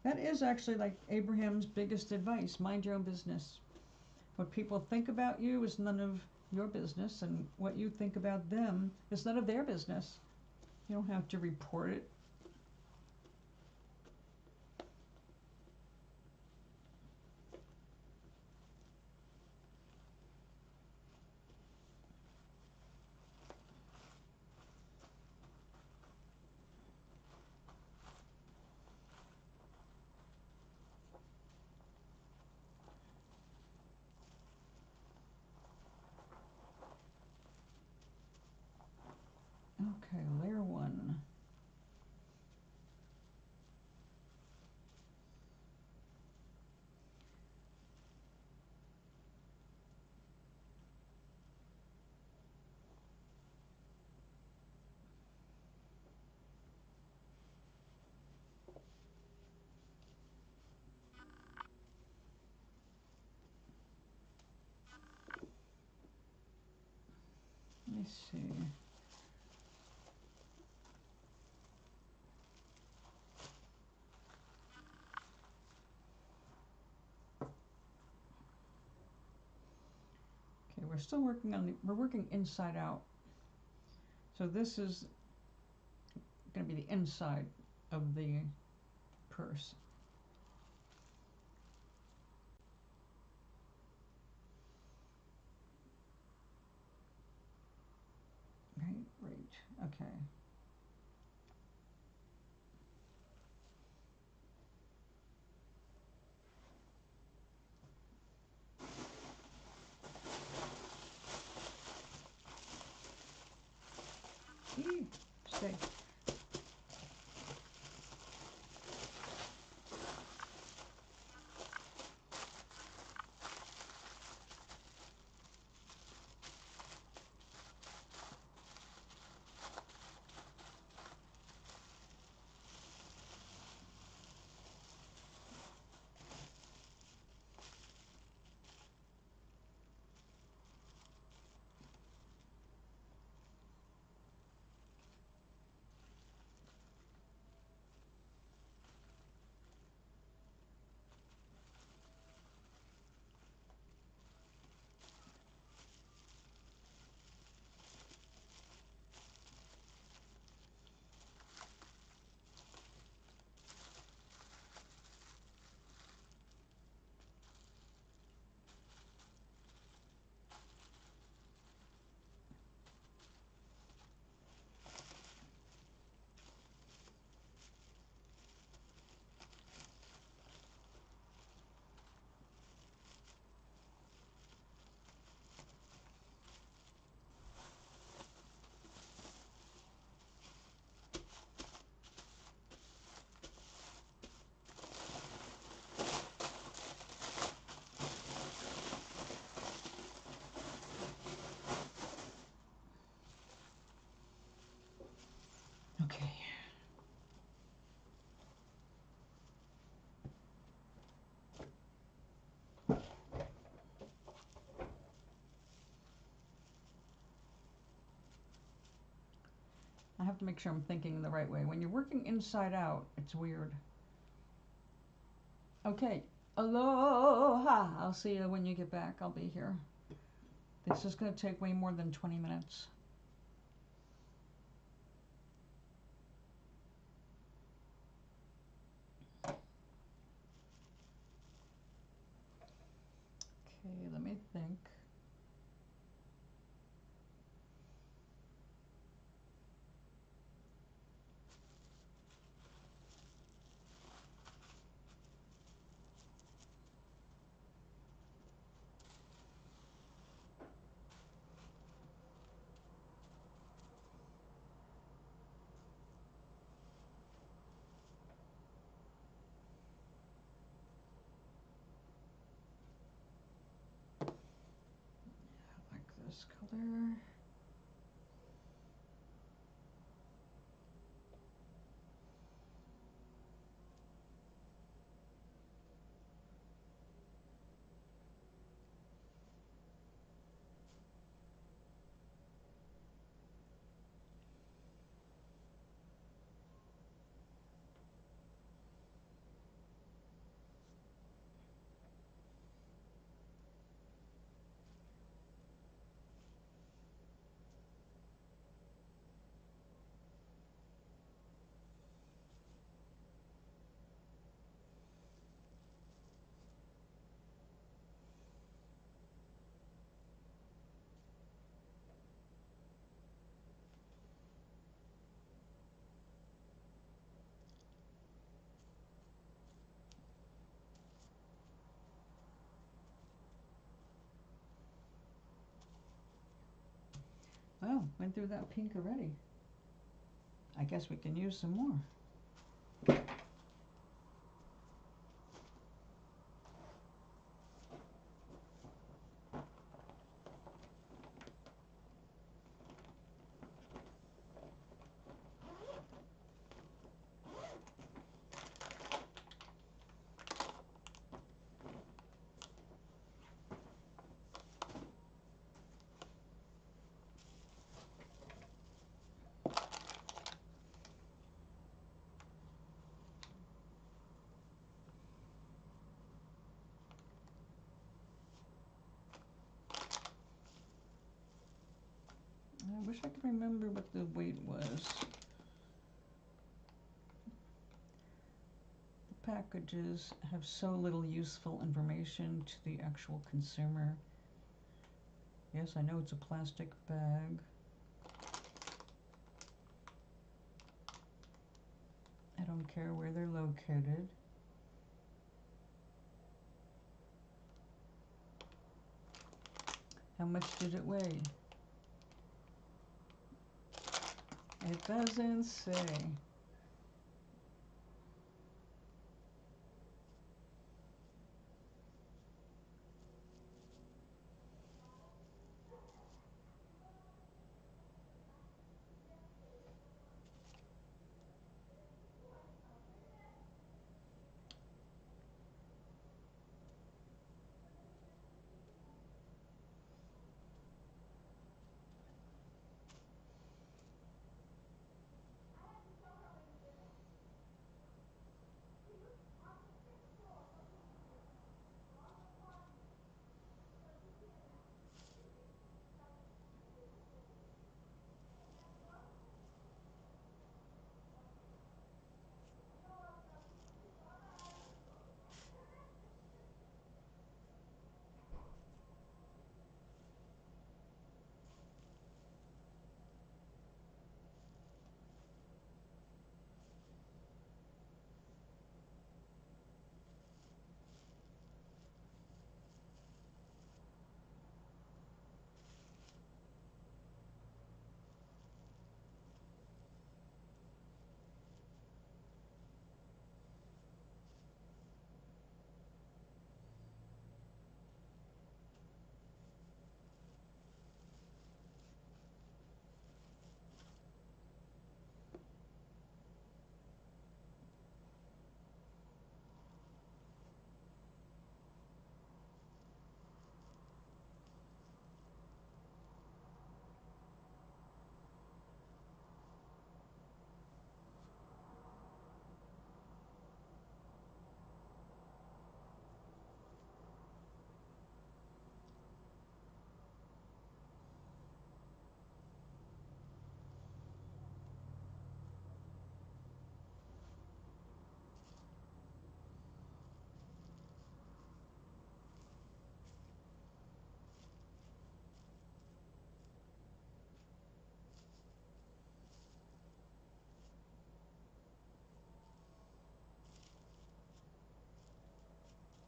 That is actually like Abraham's biggest advice: mind your own business. What people think about you is none of your business, and what you think about them is none of their business. You don't have to report it. Okay, layer 1. Let me see. Okay, we're still working on we're working inside out. So this is going to be the inside of the purse. Right, okay. Stay. Okay. I have to make sure I'm thinking the right way. When you're working inside out, it's weird. Okay. Aloha! I'll see you when you get back. I'll be here. This is going to take way more than 20 minutes. Okay, let me think. I like this color. Well, went through that pink already. I guess we can use some more. I wish I could remember what the weight was. The packages have so little useful information to the actual consumer. Yes, I know it's a plastic bag. I don't care where they're located. How much did it weigh? It doesn't say.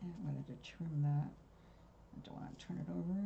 And I'm going to trim that. I don't want to turn it over.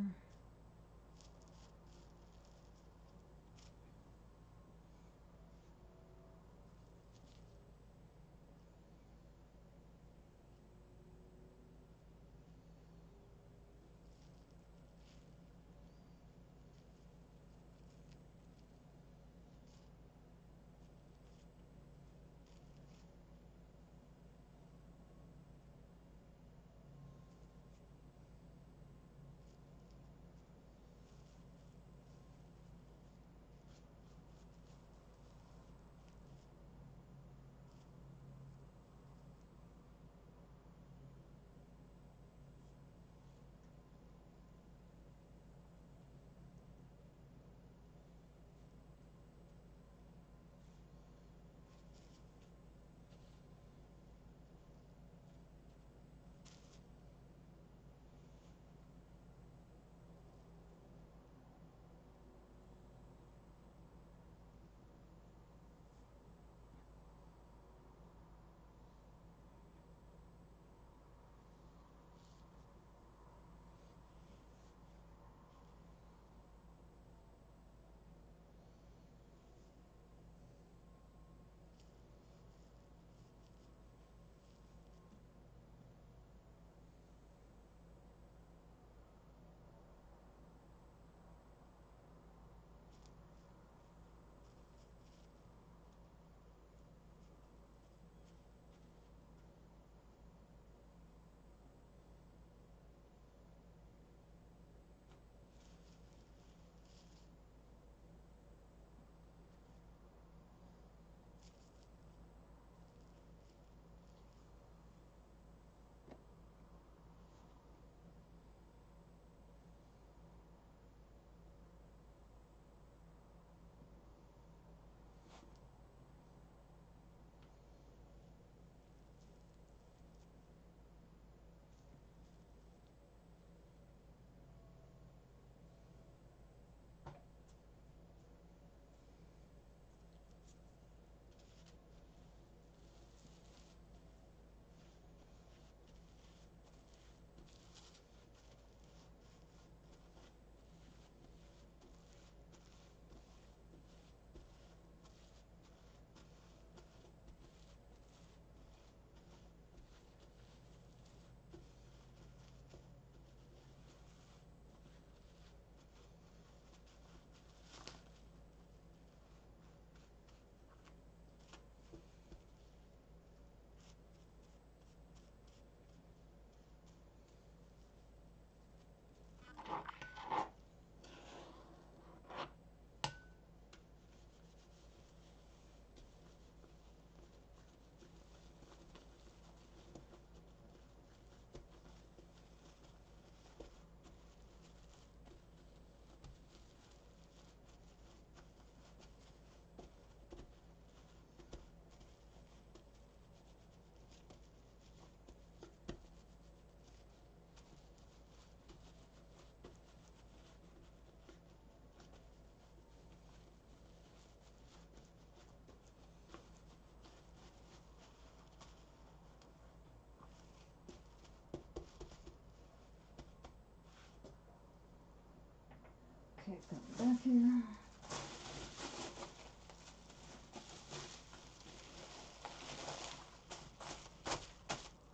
Okay, come back here.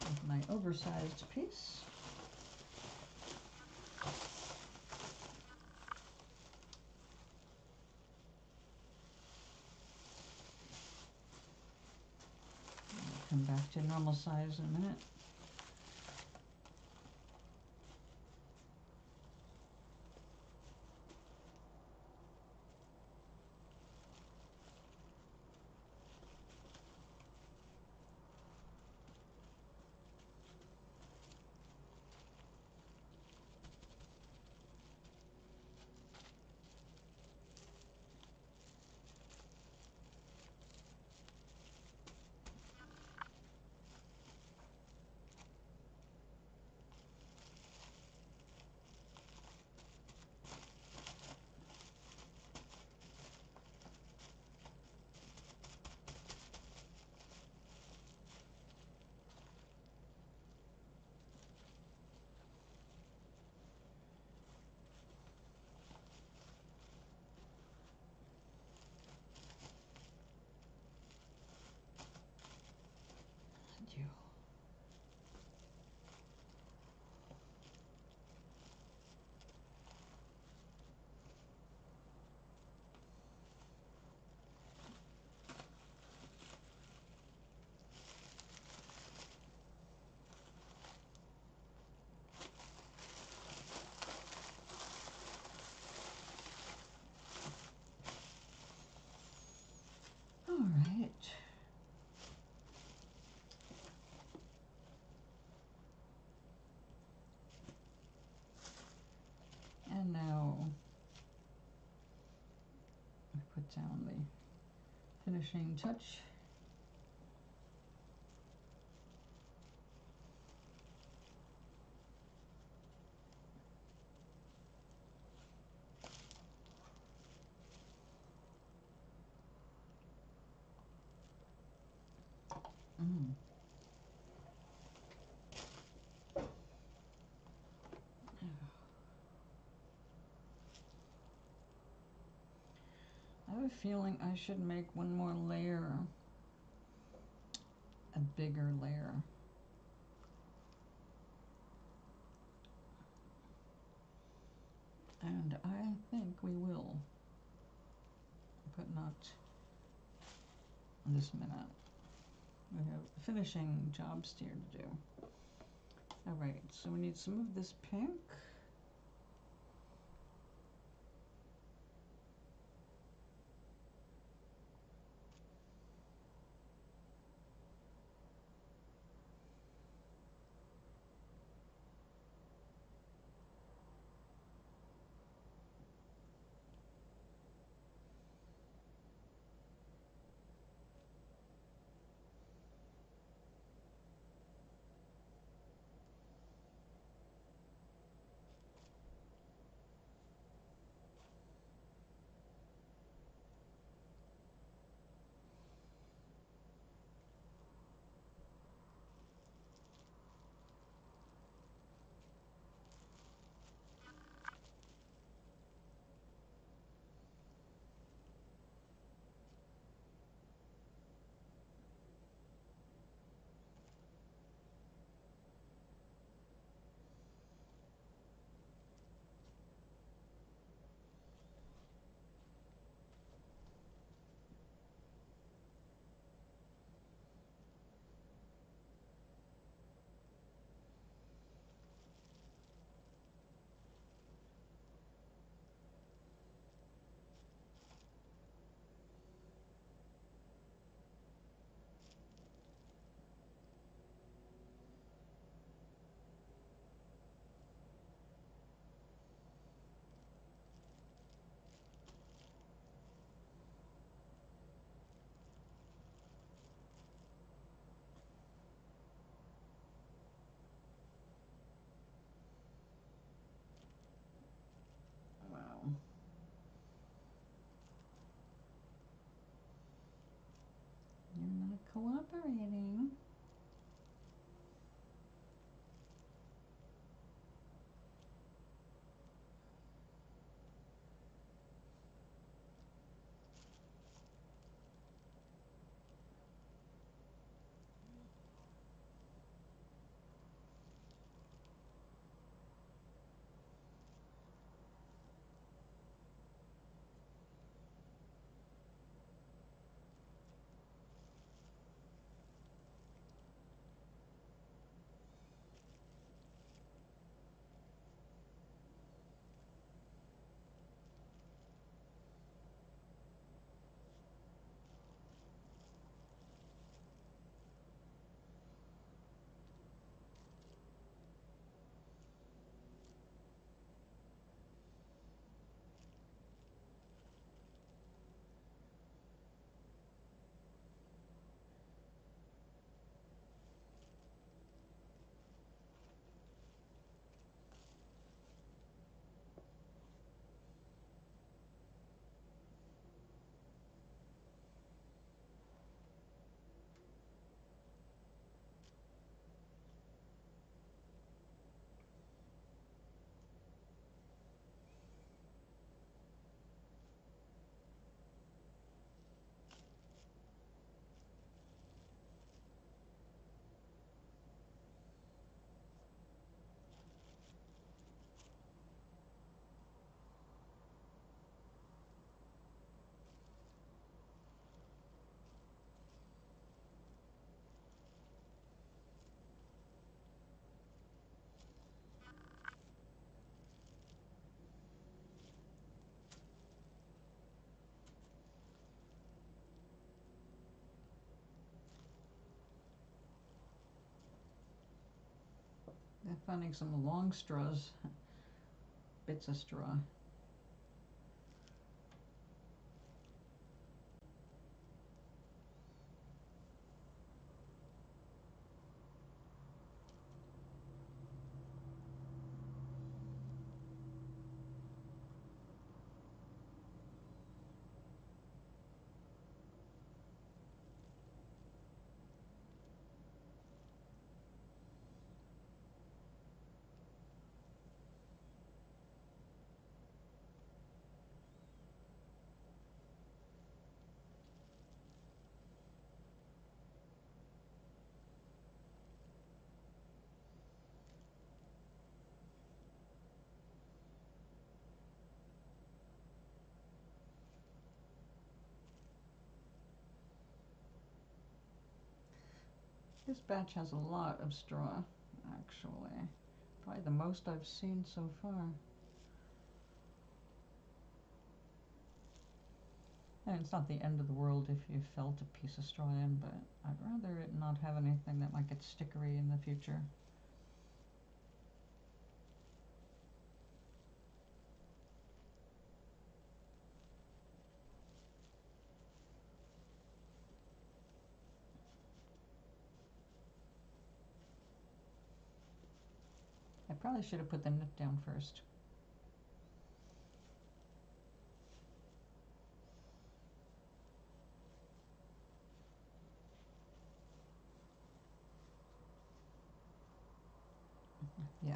With my oversized piece. I'll come back to normal size in a minute. You. All right. And now I put down the finishing touch. Mm. I have a feeling I should make one more layer, a bigger layer. And I think we will, but not this minute. We have finishing jobs here to do. All right, so we need some of this pink. They're finding some long straws, bits of straw. This batch has a lot of straw, actually. Probably the most I've seen so far. And it's not the end of the world if you felt a piece of straw in, but I'd rather it not have anything that might get stickery in the future. I probably should have put the nip down first. Yeah.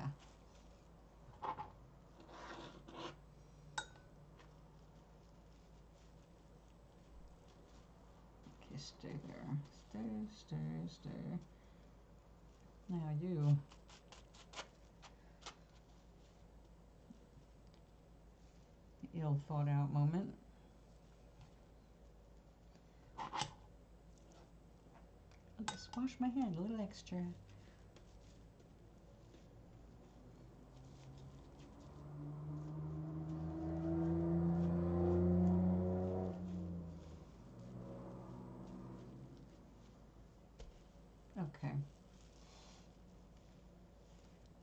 Okay, stay there. Stay. Now you. Ill thought out moment. I'll just wash my hand a little extra. Okay.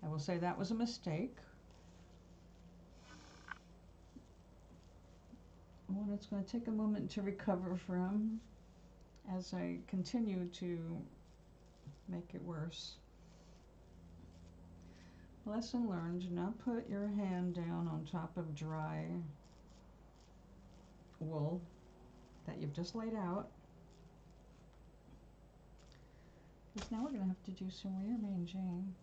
I will say that was a mistake. One it's going to take a moment to recover from as I continue to make it worse. Lesson learned, do not put your hand down on top of dry wool that you've just laid out. Because now we're going to have to do some rearranging.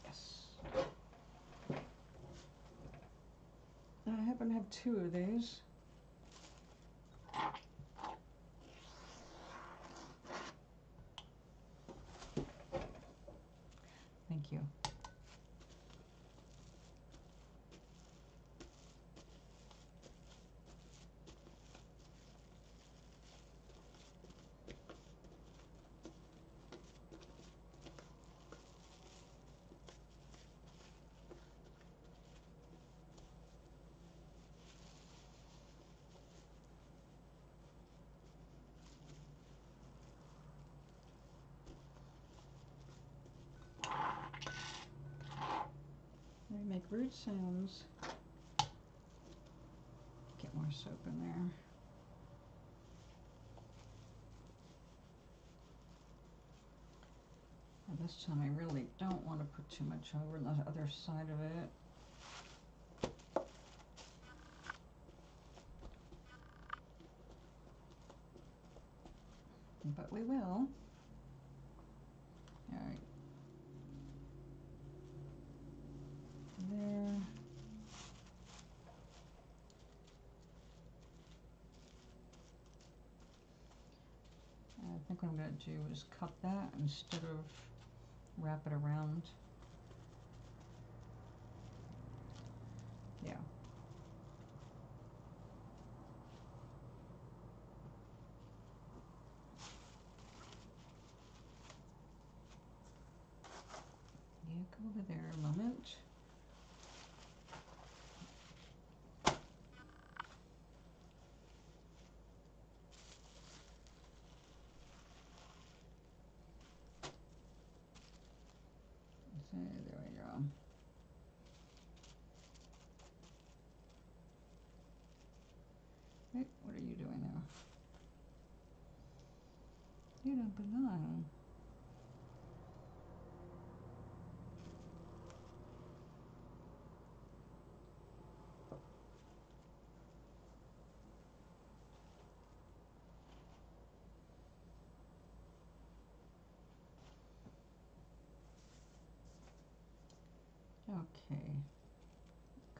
Yes. I happen to have two of these. Thank you. They make rude sounds. Get more soap in there. And this time I really don't want to put too much over the other side of it. But we will. All right. There. I think what I'm going to do is cut that instead of wrap it around. Yeah. Yeah, go over there a moment. there we go. Hey, what are you doing there? You don't belong. Okay,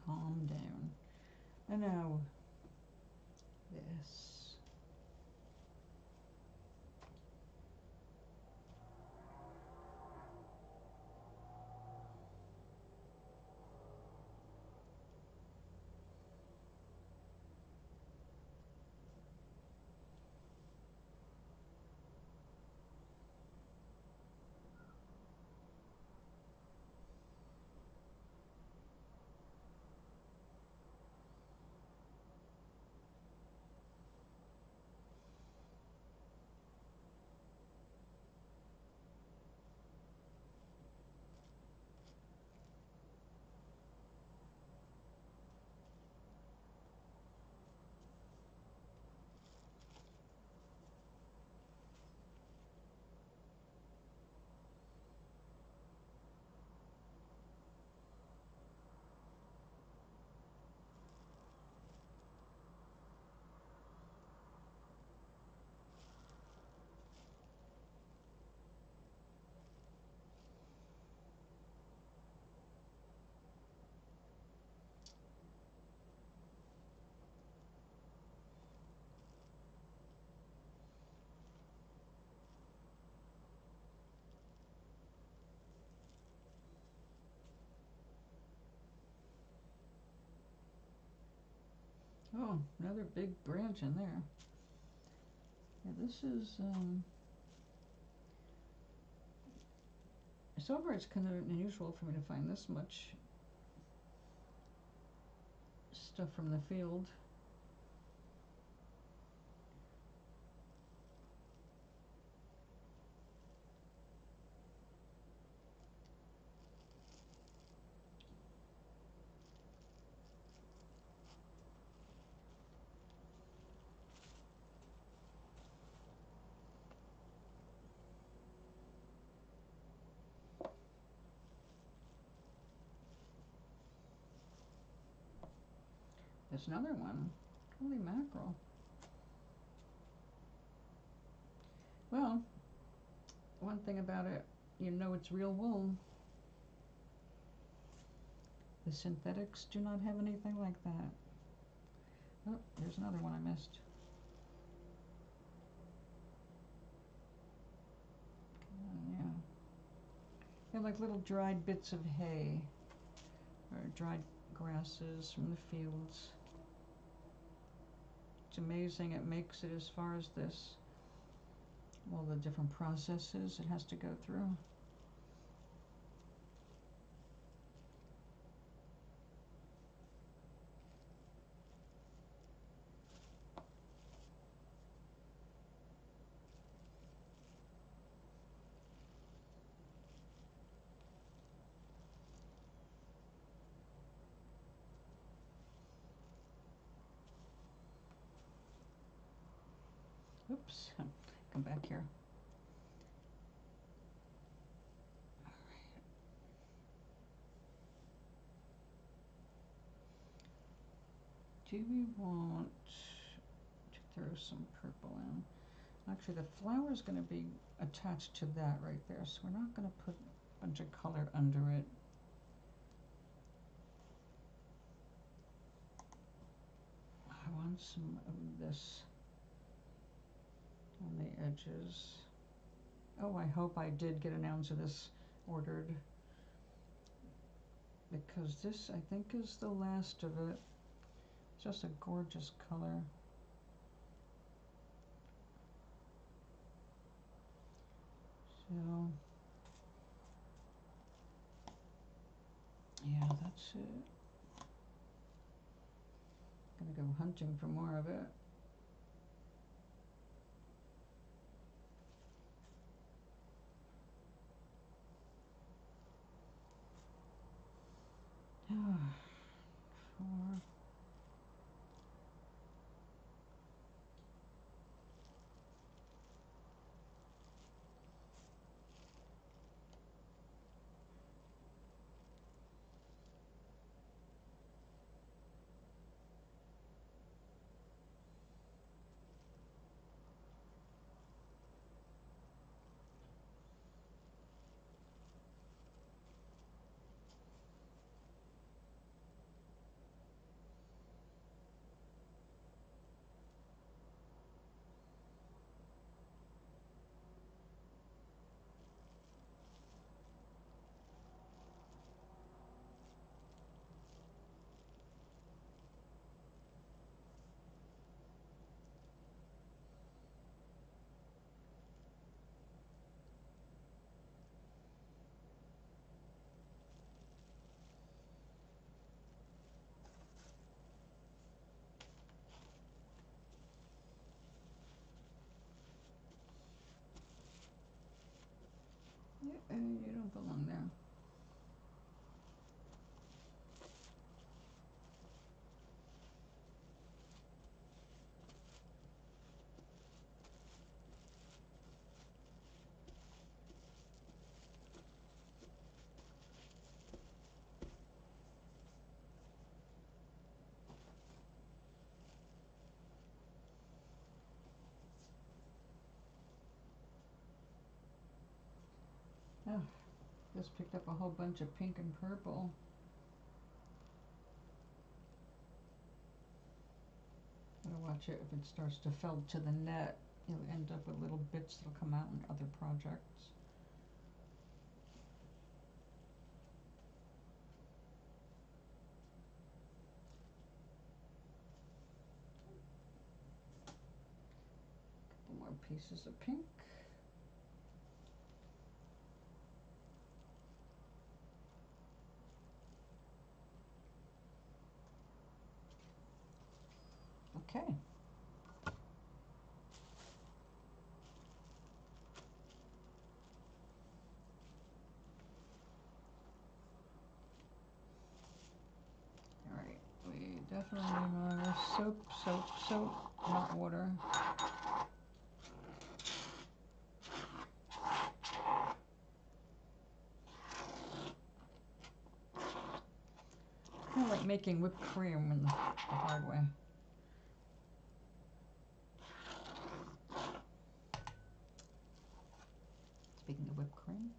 calm down. And now this. Oh, another big branch in there. Yeah, this is, so far it's kind of unusual for me to find this much stuff from the field. There's another one. Holy mackerel. Well, one thing about it, you know it's real wool. The synthetics do not have anything like that. Oh, there's another one I missed. Yeah. They're like little dried bits of hay or dried grasses from the fields. It's amazing it makes it as far as this. All the different processes it has to go through. Oops, come back here. Do we want to throw some purple in? Actually, the flower is going to be attached to that right there, so we're not going to put a bunch of color under it. I want some of this on the edges. Oh, I hope I did get an ounce of this ordered, because this, I think, is the last of it. It's just a gorgeous color. So, yeah, that's it. Gonna go hunting for more of it. You don't belong there. Oh, just picked up a whole bunch of pink and purple. Gotta watch it if it starts to feld to the net. You'll end up with little bits that'll come out in other projects. Couple more pieces of pink. Okay. Alright, we definitely need more soap, not water. Kind of like making whipped cream in the hard way. Speaking of whipped cream.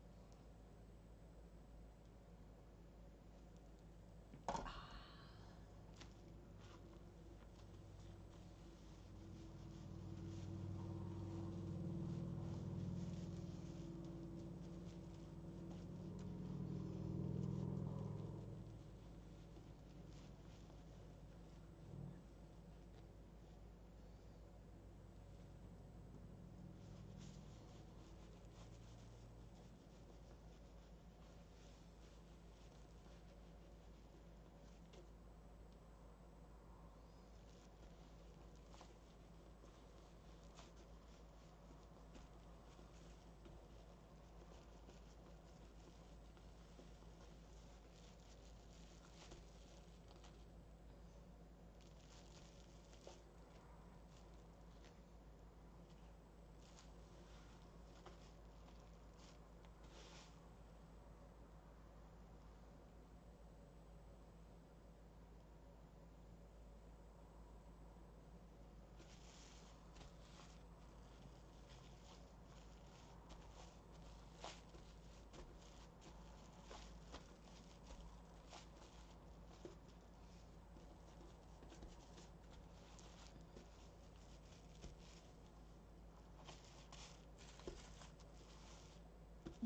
I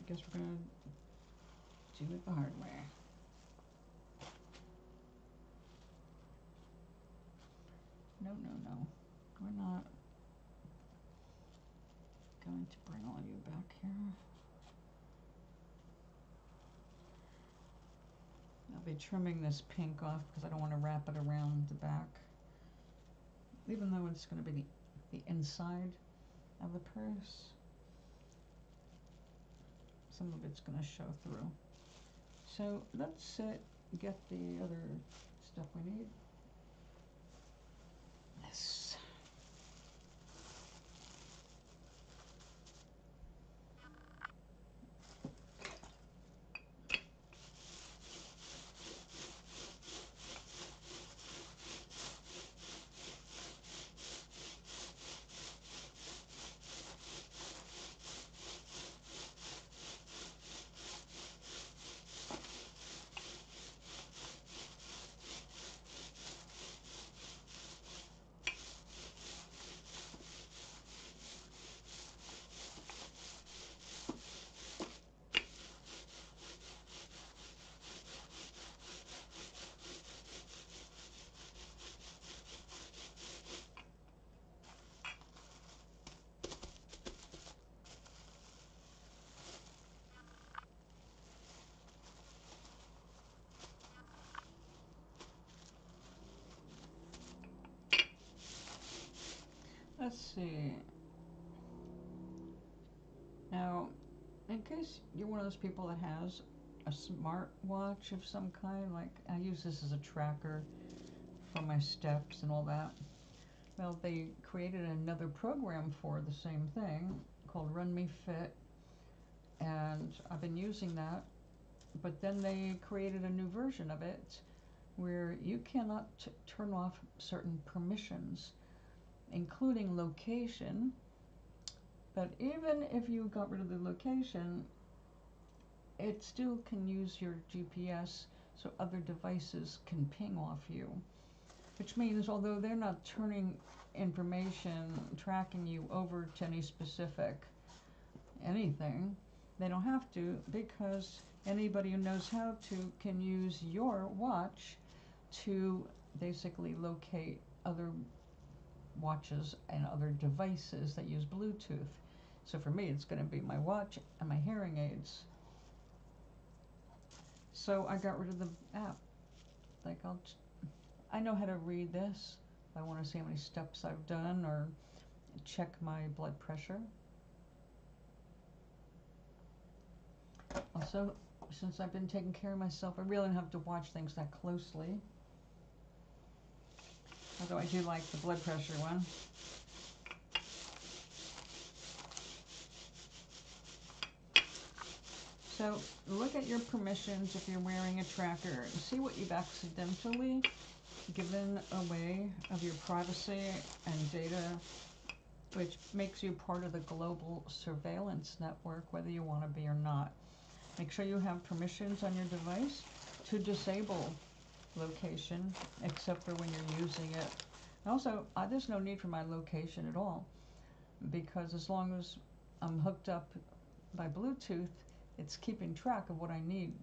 guess we're gonna do it the hard way. No. We're not going to bring all you back here. I'll be trimming this pink off because I don't want to wrap it around the back. Even though it's going to be the inside of the purse, some of it's going to show through. So let's get the other stuff we need. This. Let's see. case you're one of those people that has a smart watch of some kind, like I use this as a tracker for my steps and all that. Well, they created another program for the same thing called Run Me Fit, and I've been using that, but then they created a new version of it where you cannot turn off certain permissions, including location. But even if you got rid of the location, it still can use your GPS so other devices can ping off you. Which means, although they're not turning information, tracking you over to any specific anything, they don't have to, because anybody who knows how to can use your watch to basically locate other watches and other devices that use Bluetooth. So for me, it's going to be my watch and my hearing aids. So I got rid of the app. Like I know how to read this. I want to see how many steps I've done or check my blood pressure. Also, since I've been taking care of myself, I really don't have to watch things that closely. Although I do like the blood pressure one. So look at your permissions if you're wearing a tracker. See what you've accidentally given away of your privacy and data, which makes you part of the global surveillance network, whether you want to be or not. Make sure you have permissions on your device to disable location, except for when you're using it. Also, there's no need for my location at all, because as long as I'm hooked up by Bluetooth, it's keeping track of what I need.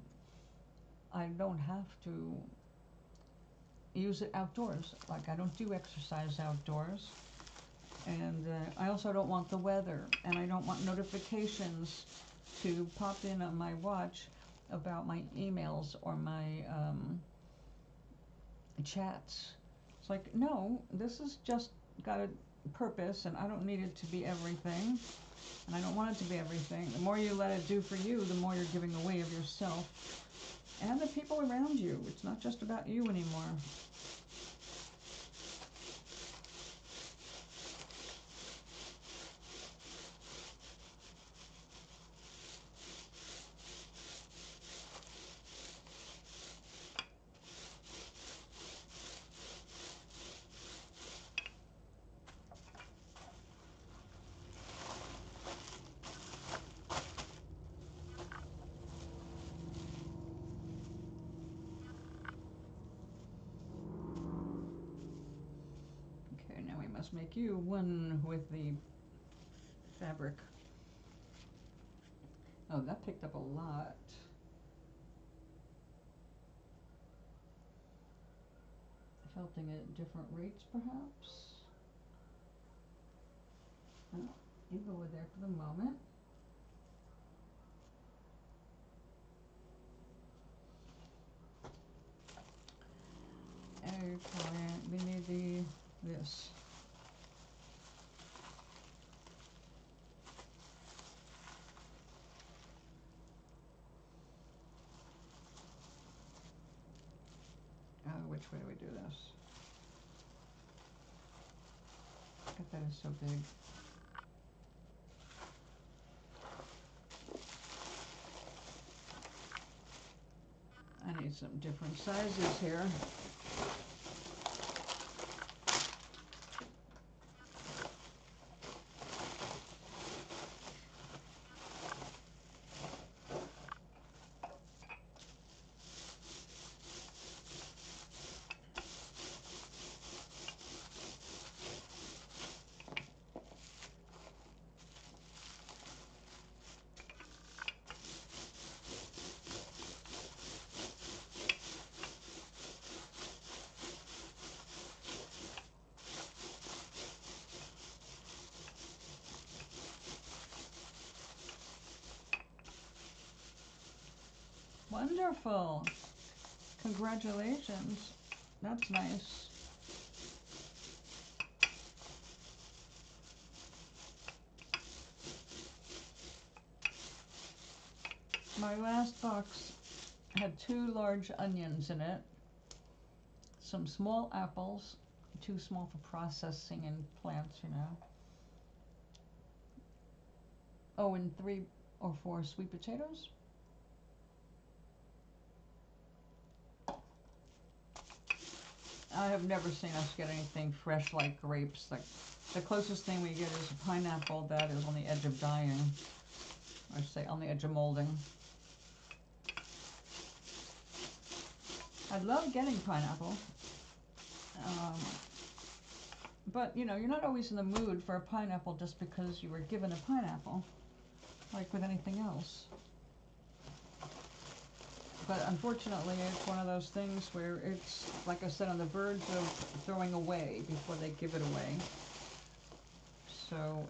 I don't have to use it outdoors. Like, I don't do exercise outdoors. And I also don't want the weather, and I don't want notifications to pop in on my watch about my emails or my chats. It's like, no, this has just got a purpose, and I don't need it to be everything, and I don't want it to be everything. The more you let it do for you, the more you're giving away of yourself and the people around you. It's not just about you anymore. Now we must make you one with the fabric. Oh, that picked up a lot. Felting at different rates, perhaps. Oh, you go with there for the moment. Okay, we need this. Which way do we do this? That is so big. I need some different sizes here. Wonderful. Congratulations. That's nice. My last box had 2 large onions in it, some small apples, too small for processing in plants, you know. Oh, and 3 or 4 sweet potatoes. I have never seen us get anything fresh like grapes. Like the closest thing we get is a pineapple that is on the edge of dying, or say on the edge of molding. I love getting pineapple, but you know, you're not always in the mood for a pineapple just because you were given a pineapple, like with anything else. But unfortunately, it's one of those things where it's, like I said, on the verge of throwing away before they give it away. So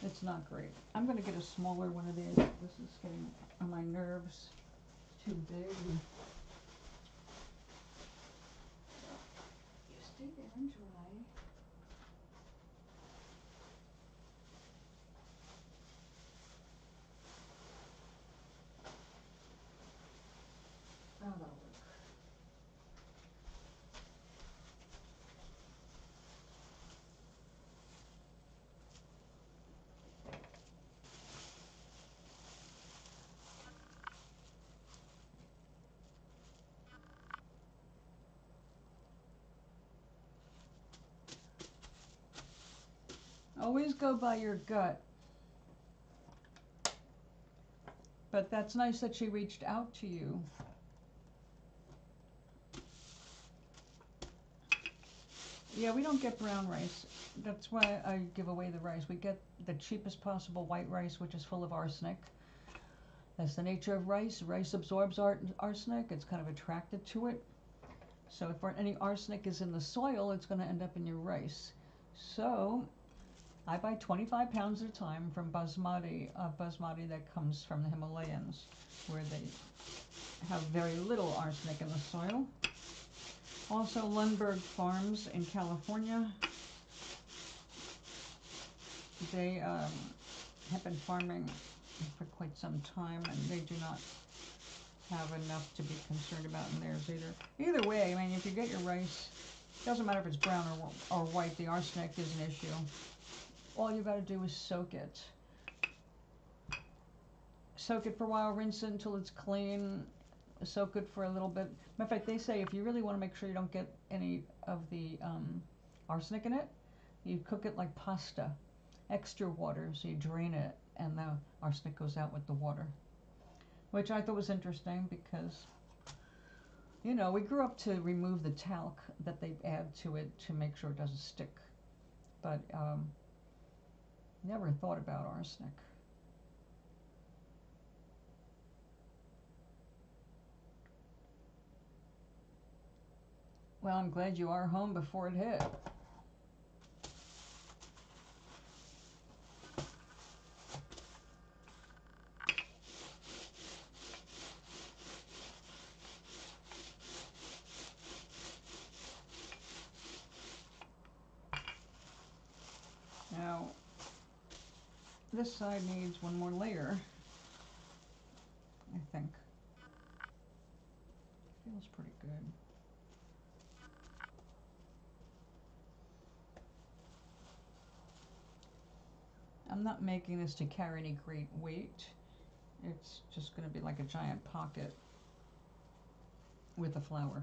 it's not great. I'm going to get a smaller one of these. This is getting on my nerves. It's too big. You stay there and dry. Oh, that'll work. Always go by your gut. But that's nice that she reached out to you. Yeah, we don't get brown rice. That's why I give away the rice. We get the cheapest possible white rice, which is full of arsenic. That's the nature of rice. Rice absorbs arsenic. It's kind of attracted to it. So if any arsenic is in the soil, it's going to end up in your rice. So I buy 25 pounds at a time from basmati that comes from the Himalayas, where they have very little arsenic in the soil. Also, Lundberg Farms in California. They have been farming for quite some time, and they do not have enough to be concerned about in theirs either. Either way, I mean, if you get your rice, it doesn't matter if it's brown or white, the arsenic is an issue. All you got to do is soak it. Soak it for a while, rinse it until it's clean, soak it for a little bit. Matter of fact, they say if you really want to make sure you don't get any of the arsenic in it, you cook it like pasta. Extra water, so you drain it, and the arsenic goes out with the water. Which I thought was interesting because, you know, we grew up to remove the talc that they add to it to make sure it doesn't stick. But never thought about arsenic. Well, I'm glad you are home before it hit. Now, this side needs one more layer, I think. Feels pretty good. I'm not making this to carry any great weight. It's just going to be like a giant pocket with a flower.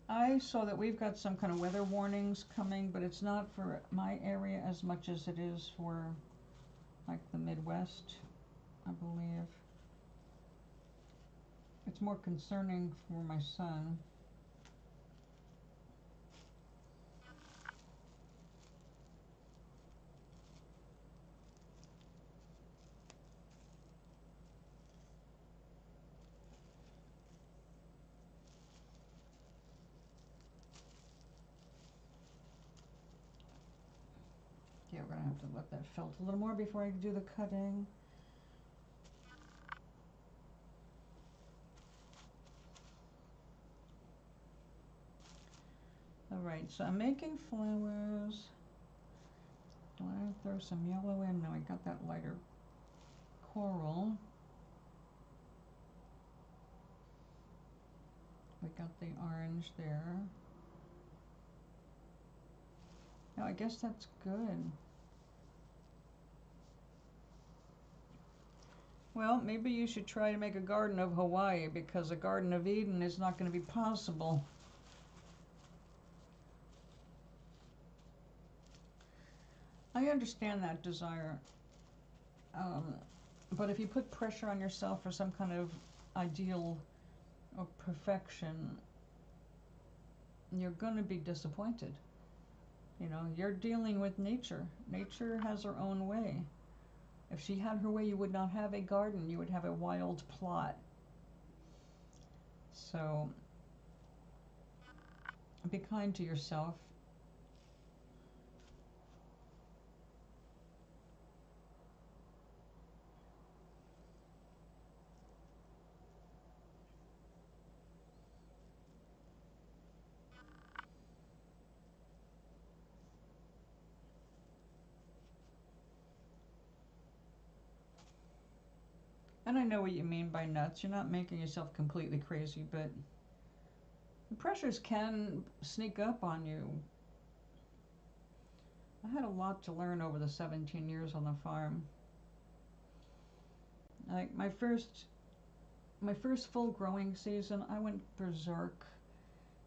I saw that we've got some kind of weather warnings coming, but it's not for my area as much as it is for like the Midwest, I believe. It's more concerning for my son. Yeah, we're gonna have to let that felt a little more before I do the cutting. All right. Alright, so I'm making flowers. Do I throw some yellow in? No, I got that lighter coral. We got the orange there. No, I guess that's good. Well, maybe you should try to make a garden of Hawaii, because a Garden of Eden is not going to be possible. I understand that desire. But if you put pressure on yourself for some kind of ideal or perfection, you're going to be disappointed. You know, you're dealing with nature. Nature has her own way. If she had her way, you would not have a garden. You would have a wild plot. So, be kind to yourself. And I know what you mean by nuts. You're not making yourself completely crazy, but the pressures can sneak up on you. I had a lot to learn over the 17 years on the farm. Like my first full growing season, I went berserk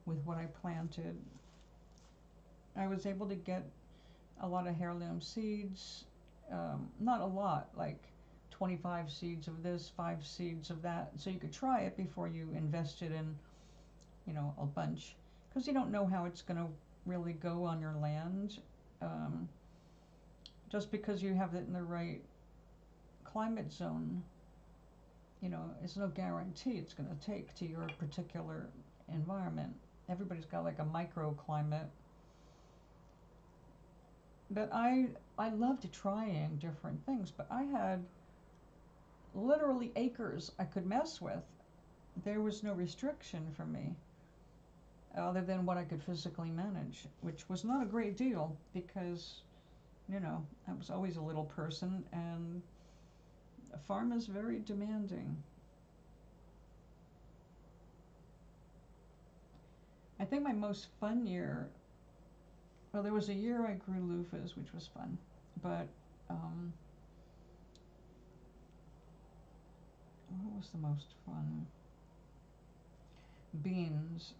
with what I planted. I was able to get a lot of heirloom seeds. Not a lot, like 25 seeds of this, 5 seeds of that. So you could try it before you invested in, you know, a bunch. Because you don't know how it's going to really go on your land. Just because you have it in the right climate zone, you know, it's no guarantee it's going to take to your particular environment. Everybody's got like a microclimate. But I loved trying different things, but I had literally acres I could mess with. There was no restriction for me other than what I could physically manage, which was not a great deal because, you know, I was always a little person, and a farm is very demanding. I think my most fun year, well, there was a year I grew loofahs, which was fun, but what was the most fun? Beans.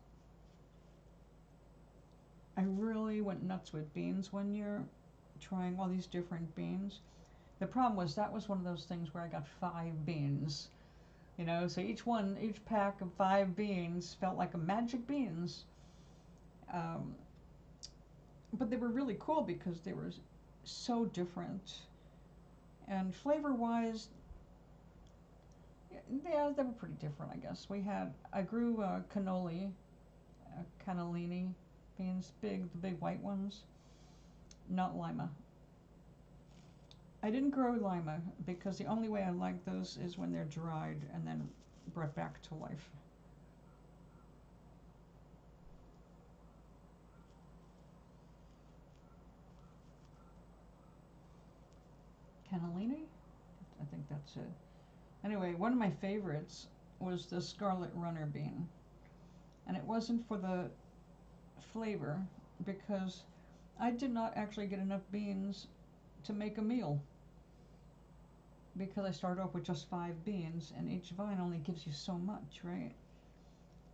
I really went nuts with beans one year, trying all these different beans. The problem was that was one of those things where I got 5 beans, you know, so each pack of 5 beans felt like a magic beans. But they were really cool because they were so different. And flavor-wise, yeah, they were pretty different, I guess. I grew cannellini beans, the big white ones, not lima. I didn't grow lima because the only way I like those is when they're dried and then brought back to life. Cannellini? I think that's it. Anyway, one of my favorites was the scarlet runner bean. And it wasn't for the flavor, because I did not actually get enough beans to make a meal, because I started off with just 5 beans, and each vine only gives you so much, right?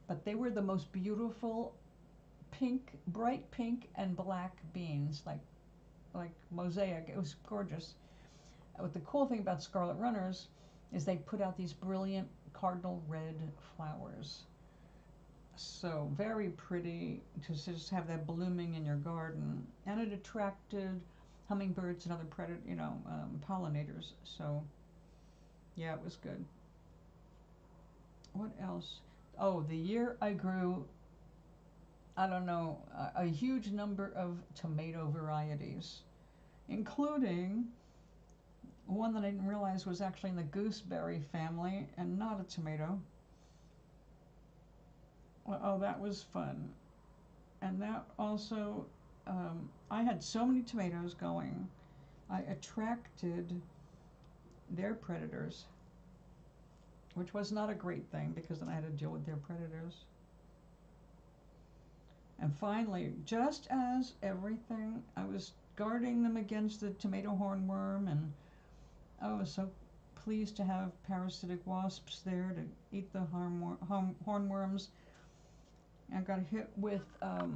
But they were the most beautiful pink, bright pink and black beans, like mosaic. It was gorgeous. What the cool thing about scarlet runners is they put out these brilliant cardinal red flowers. So very pretty to just have that blooming in your garden, and it attracted hummingbirds and other pollinators. So yeah, it was good. What else? Oh, the year I grew, I don't know, a huge number of tomato varieties, including one that I didn't realize was actually in the gooseberry family and not a tomato. Oh, that was fun. And that also, I had so many tomatoes going, I attracted their predators, which was not a great thing because then I had to deal with their predators. And finally, just as everything, I was guarding them against the tomato hornworm, and I was so pleased to have parasitic wasps there to eat the hornworms. I got hit with, oh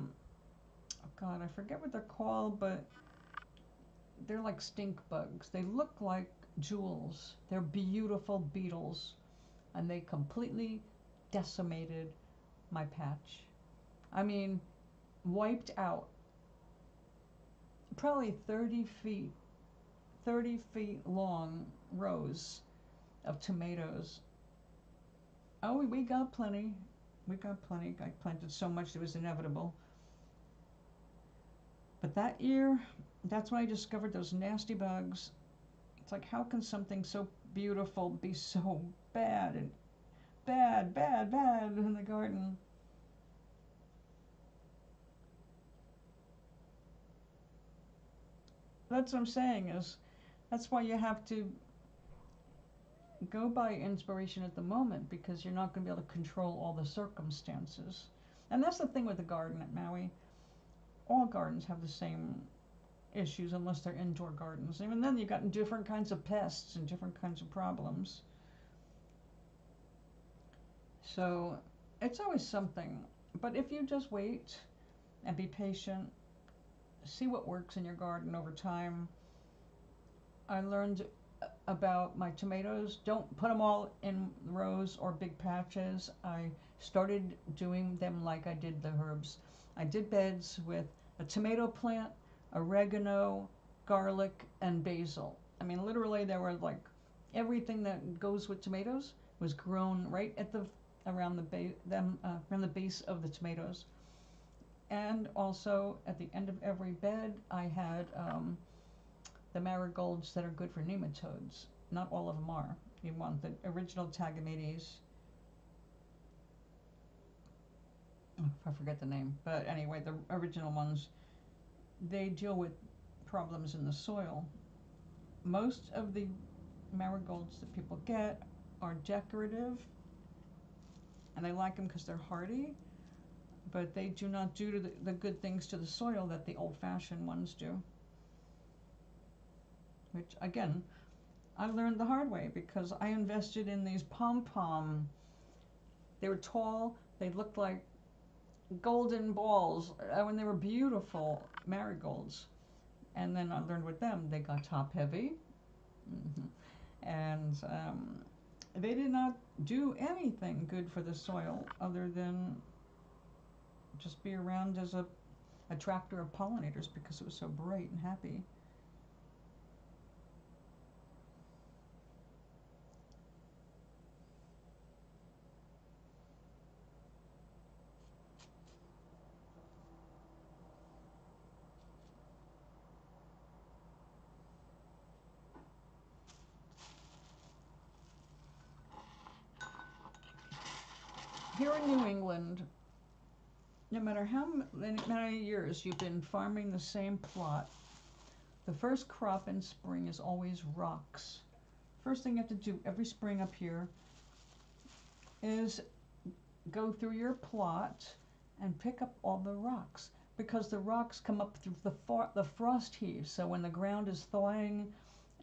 God, I forget what they're called, but they're like stink bugs. They look like jewels. They're beautiful beetles, and they completely decimated my patch. I mean, wiped out probably 30 feet long rows of tomatoes. Oh, we got plenty. We got plenty. I planted so much it was inevitable. But that year, that's when I discovered those nasty bugs. It's like, how can something so beautiful be so bad and bad in the garden? That's what I'm saying is, that's why you have to go by inspiration at the moment, because you're not going to be able to control all the circumstances. And that's the thing with the garden at Maui. All gardens have the same issues unless they're indoor gardens. Even then, you've got different kinds of pests and different kinds of problems. So it's always something. But if you just wait and be patient, see what works in your garden over time. I learned about my tomatoes. Don't put them all in rows or big patches. I started doing them like I did the herbs. I did beds with a tomato plant, oregano, garlic, and basil. I mean, literally, there were like everything that goes with tomatoes was grown right at the around the base of the tomatoes. And also at the end of every bed, I had the marigolds that are good for nematodes. Not all of them are. You want the original Tagometes. I forget the name, but anyway, the original ones. They deal with problems in the soil. Most of the marigolds that people get are decorative, and I like them because they're hardy, but they do not do the good things to the soil that the old-fashioned ones do. Which, again, I learned the hard way because I invested in these pom-pom. They were tall, they looked like golden balls, when they were beautiful marigolds. And then I learned with them, they got top heavy. And they did not do anything good for the soil other than just be around as a attractor of pollinators because it was so bright and happy. Here in New England, no matter how many years you've been farming the same plot, the first crop in spring is always rocks. First thing you have to do every spring up here is go through your plot and pick up all the rocks, because the rocks come up through the frost heave. So when the ground is thawing,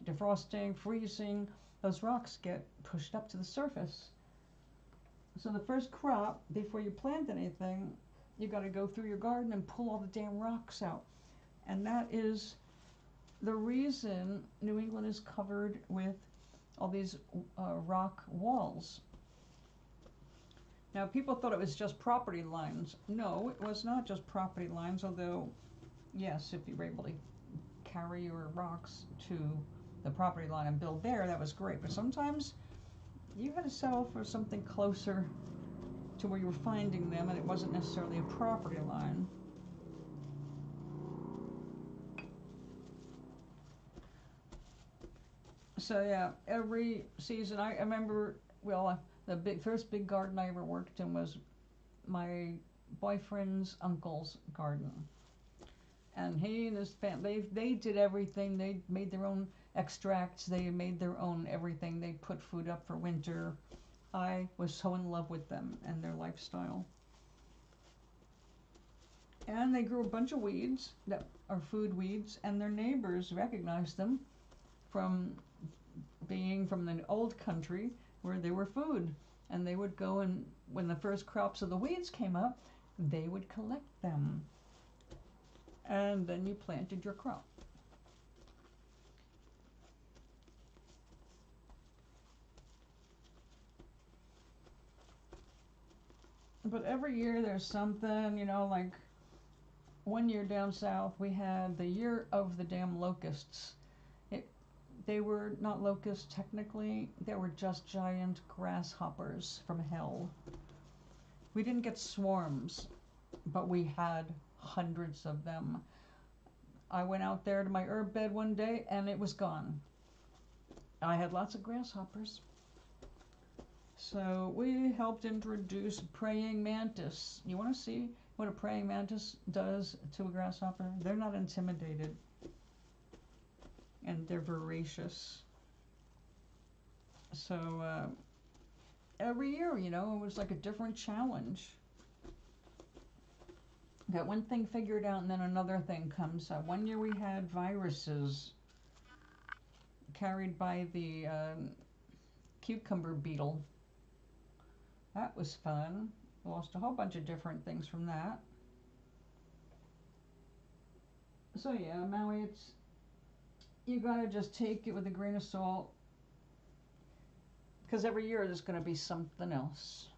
defrosting, freezing, those rocks get pushed up to the surface. So the first crop, before you plant anything, you got to go through your garden and pull all the damn rocks out. And that is the reason New England is covered with all these rock walls. Now, people thought it was just property lines. No, it was not just property lines, although, yes, if you were able to carry your rocks to the property line and build there, that was great. But sometimes you had to settle for something closer to where you were finding them, and it wasn't necessarily a property line. So yeah, every season, I remember, well, the first big garden I ever worked in was my boyfriend's uncle's garden. And he and his family, they did everything. They made their own extracts. They made their own everything. They put food up for winter. I was so in love with them and their lifestyle. And they grew a bunch of weeds that are food weeds, and their neighbors recognized them from being from the old country where they were food. And they would go, and when the first crops of the weeds came up, they would collect them. And then you planted your crop. But every year there's something, you know, like one year down south we had the year of the damn locusts. They were not locusts technically, they were just giant grasshoppers from hell. We didn't get swarms, but we had hundreds of them. I went out there to my herb bed one day and it was gone. I had lots of grasshoppers. So we helped introduce praying mantis. You want to see what a praying mantis does to a grasshopper? They're not intimidated. And they're voracious. So every year, you know, it was like a different challenge. Got one thing figured out and then another thing comes up. One year we had viruses carried by the cucumber beetle. That was fun. Lost a whole bunch of different things from that. So yeah, Maui, you gotta just take it with a grain of salt, because every year there's gonna be something else.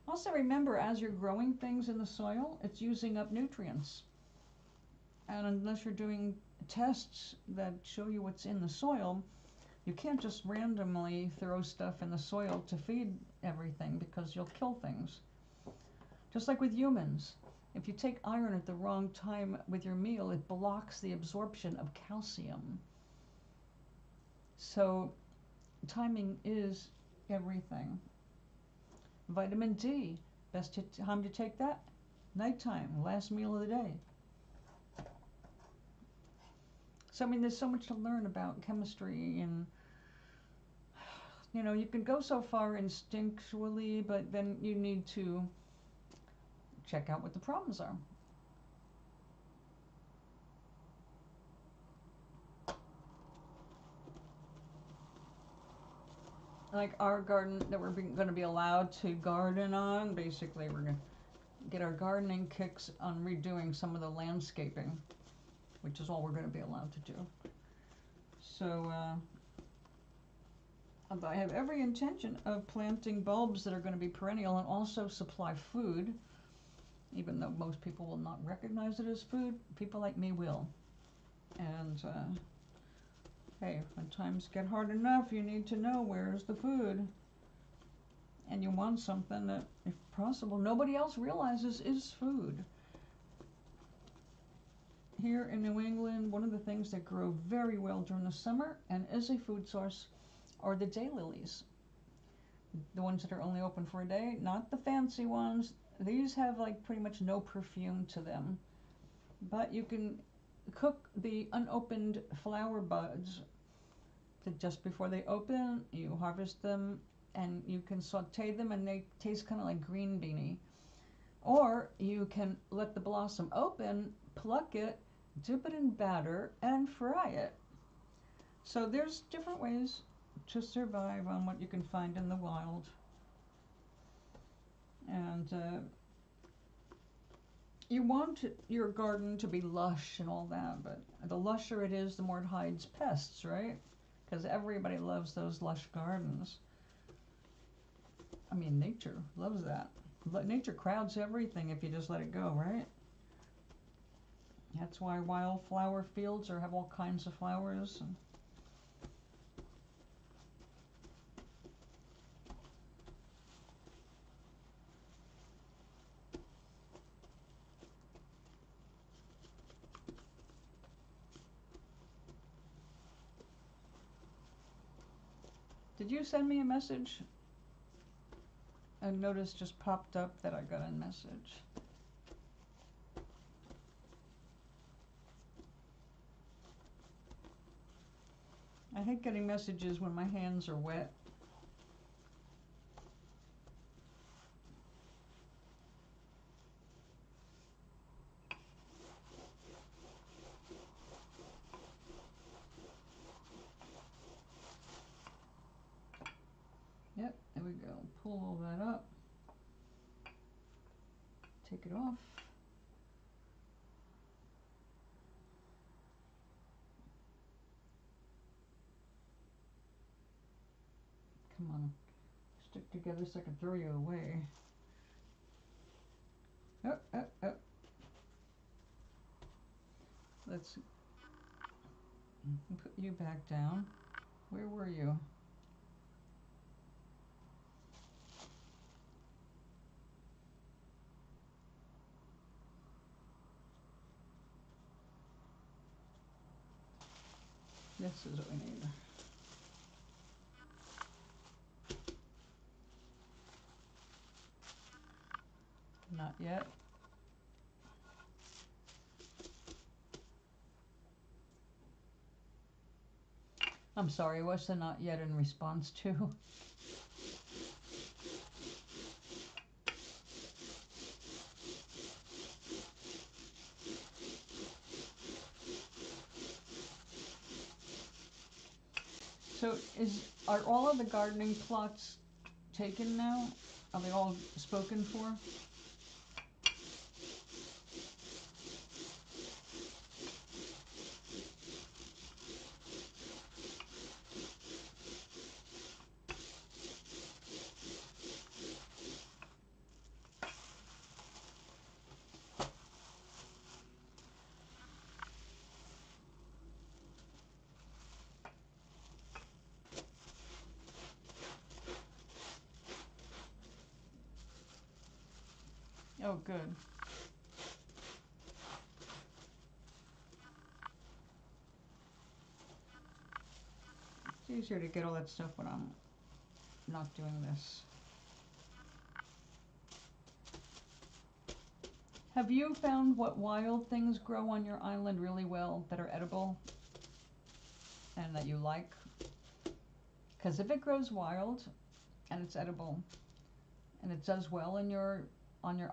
Also remember, as you're growing things in the soil, it's using up nutrients. And unless you're doing tests that show you what's in the soil, you can't just randomly throw stuff in the soil to feed everything, because you'll kill things. Just like with humans. If you take iron at the wrong time with your meal, it blocks the absorption of calcium. So timing is everything. Vitamin D, best time to take that? Nighttime, last meal of the day. So I mean, there's so much to learn about chemistry, and you know, you can go so far instinctually, but then you need to check out what the problems are. Like our garden that we're going to be allowed to garden on, basically we're going to get our gardening kicks on redoing some of the landscaping, which is all we're going to be allowed to do. So I have every intention of planting bulbs that are going to be perennial and also supply food, even though most people will not recognize it as food. People like me will. And hey, when times get hard enough, you need to know where's the food. And you want something that, if possible, nobody else realizes is food. Here in New England, one of the things that grow very well during the summer and is a food source are the daylilies. The ones that are only open for a day, not the fancy ones. These have like pretty much no perfume to them. But you can cook the unopened flower buds just before they open. You harvest them and you can saute them and they taste kind of like green beanie. Or you can let the blossom open, pluck it, dip it in batter, and fry it. So there's different ways to survive on what you can find in the wild. And you want your garden to be lush and all that, but the lusher it is, the more it hides pests, right? Because everybody loves those lush gardens. I mean, nature loves that. But nature crowds everything if you just let it go, right? That's why wildflower fields have all kinds of flowers. Did you send me a message? a notice just popped up that I got a message. I hate getting messages when my hands are wet. Yep, there we go. Pull all that up. Take it off. Come on. Stick together so I can throw you away. Oh, oh, oh. Let's put you back down. Where were you? This is what we need. Not yet. I'm sorry, what's the not yet in response to? So are all of the gardening plots taken now? Are they all spoken for? Oh, good. It's easier to get all that stuff when I'm not doing this. Have you found what wild things grow on your island really well that are edible and that you like? Because if it grows wild and it's edible and it does well on your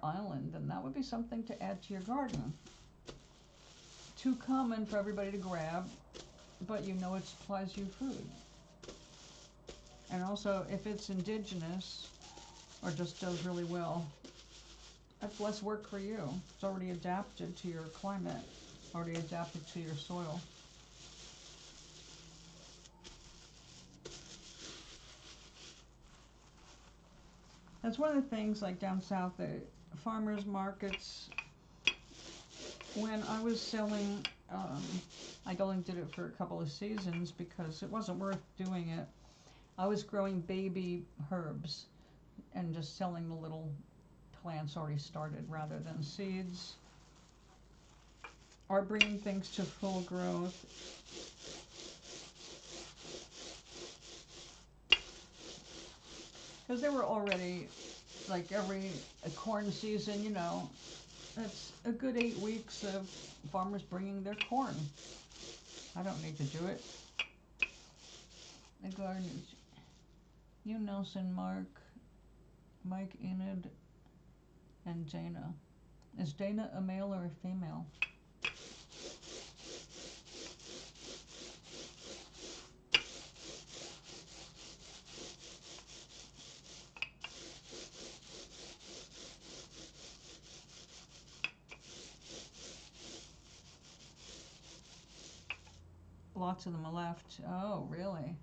island, then that would be something to add to your garden. Too common for everybody to grab, but you know it supplies you food. And also, if it's indigenous or just does really well, that's less work for you. It's already adapted to your climate, already adapted to your soil. That's one of the things, like down south, the farmers markets. When I was selling, I only did it for a couple of seasons because it wasn't worth doing it. I was growing baby herbs and just selling the little plants already started rather than seeds, or bringing things to full growth. Because they were already, like every corn season, you know, that's a good 8 weeks of farmers bringing their corn. I don't need to do it. The gardeners, you, Nelson, Mark, Mike, Enid, and Dana. Is Dana a male or a female? Lots of them are left. Oh, really?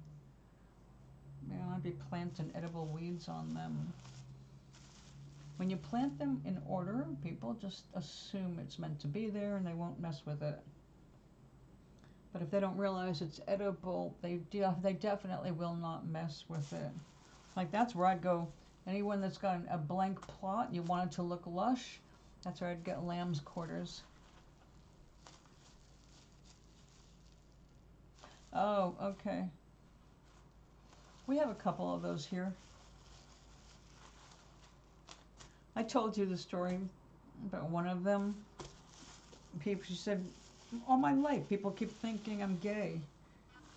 Yeah, I'd be planting edible weeds on them. When you plant them in order, people just assume it's meant to be there and they won't mess with it. But if they don't realize it's edible, they definitely will not mess with it. Like, that's where I'd go. Anyone that's got a blank plot and you want it to look lush, that's where I'd get lamb's quarters. Oh, okay. We have a couple of those here. I told you the story about one of them. She said, all my life people keep thinking I'm gay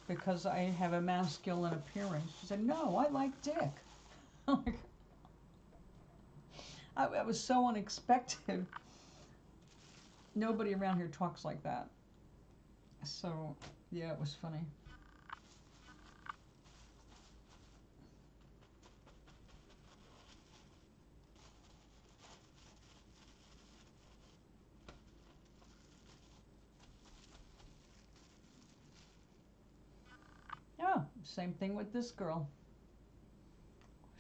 because I have a masculine appearance. She said, no, I like dick. Like, I was so unexpected. Nobody around here talks like that. So, yeah, it was funny. Yeah, same thing with this girl.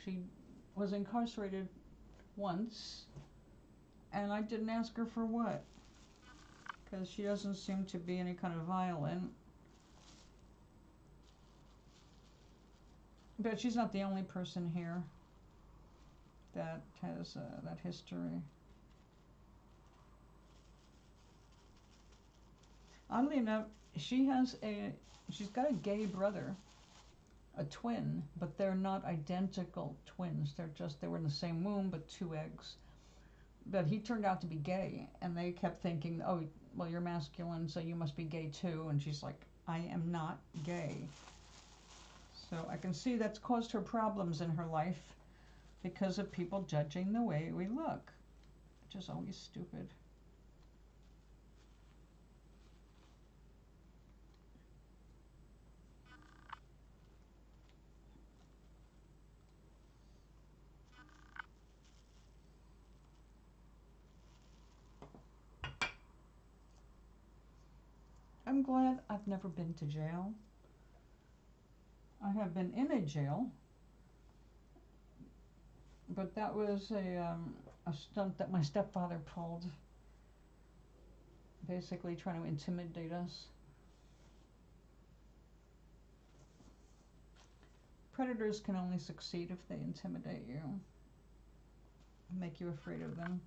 She was incarcerated once, and I didn't ask her for what, because she doesn't seem to be any kind of violent. But she's not the only person here that has that history. Oddly enough, she's got a gay brother, a twin, but they're not identical twins. They were in the same womb, but two eggs. But he turned out to be gay, and they kept thinking, oh, well, you're masculine, so you must be gay too. And she's like, I am not gay. So I can see that's caused her problems in her life because of people judging the way we look, which is always stupid. I'm glad I've never been to jail. I have been in a jail, but that was a stunt that my stepfather pulled, basically trying to intimidate us. Predators can only succeed if they intimidate you, make you afraid of them.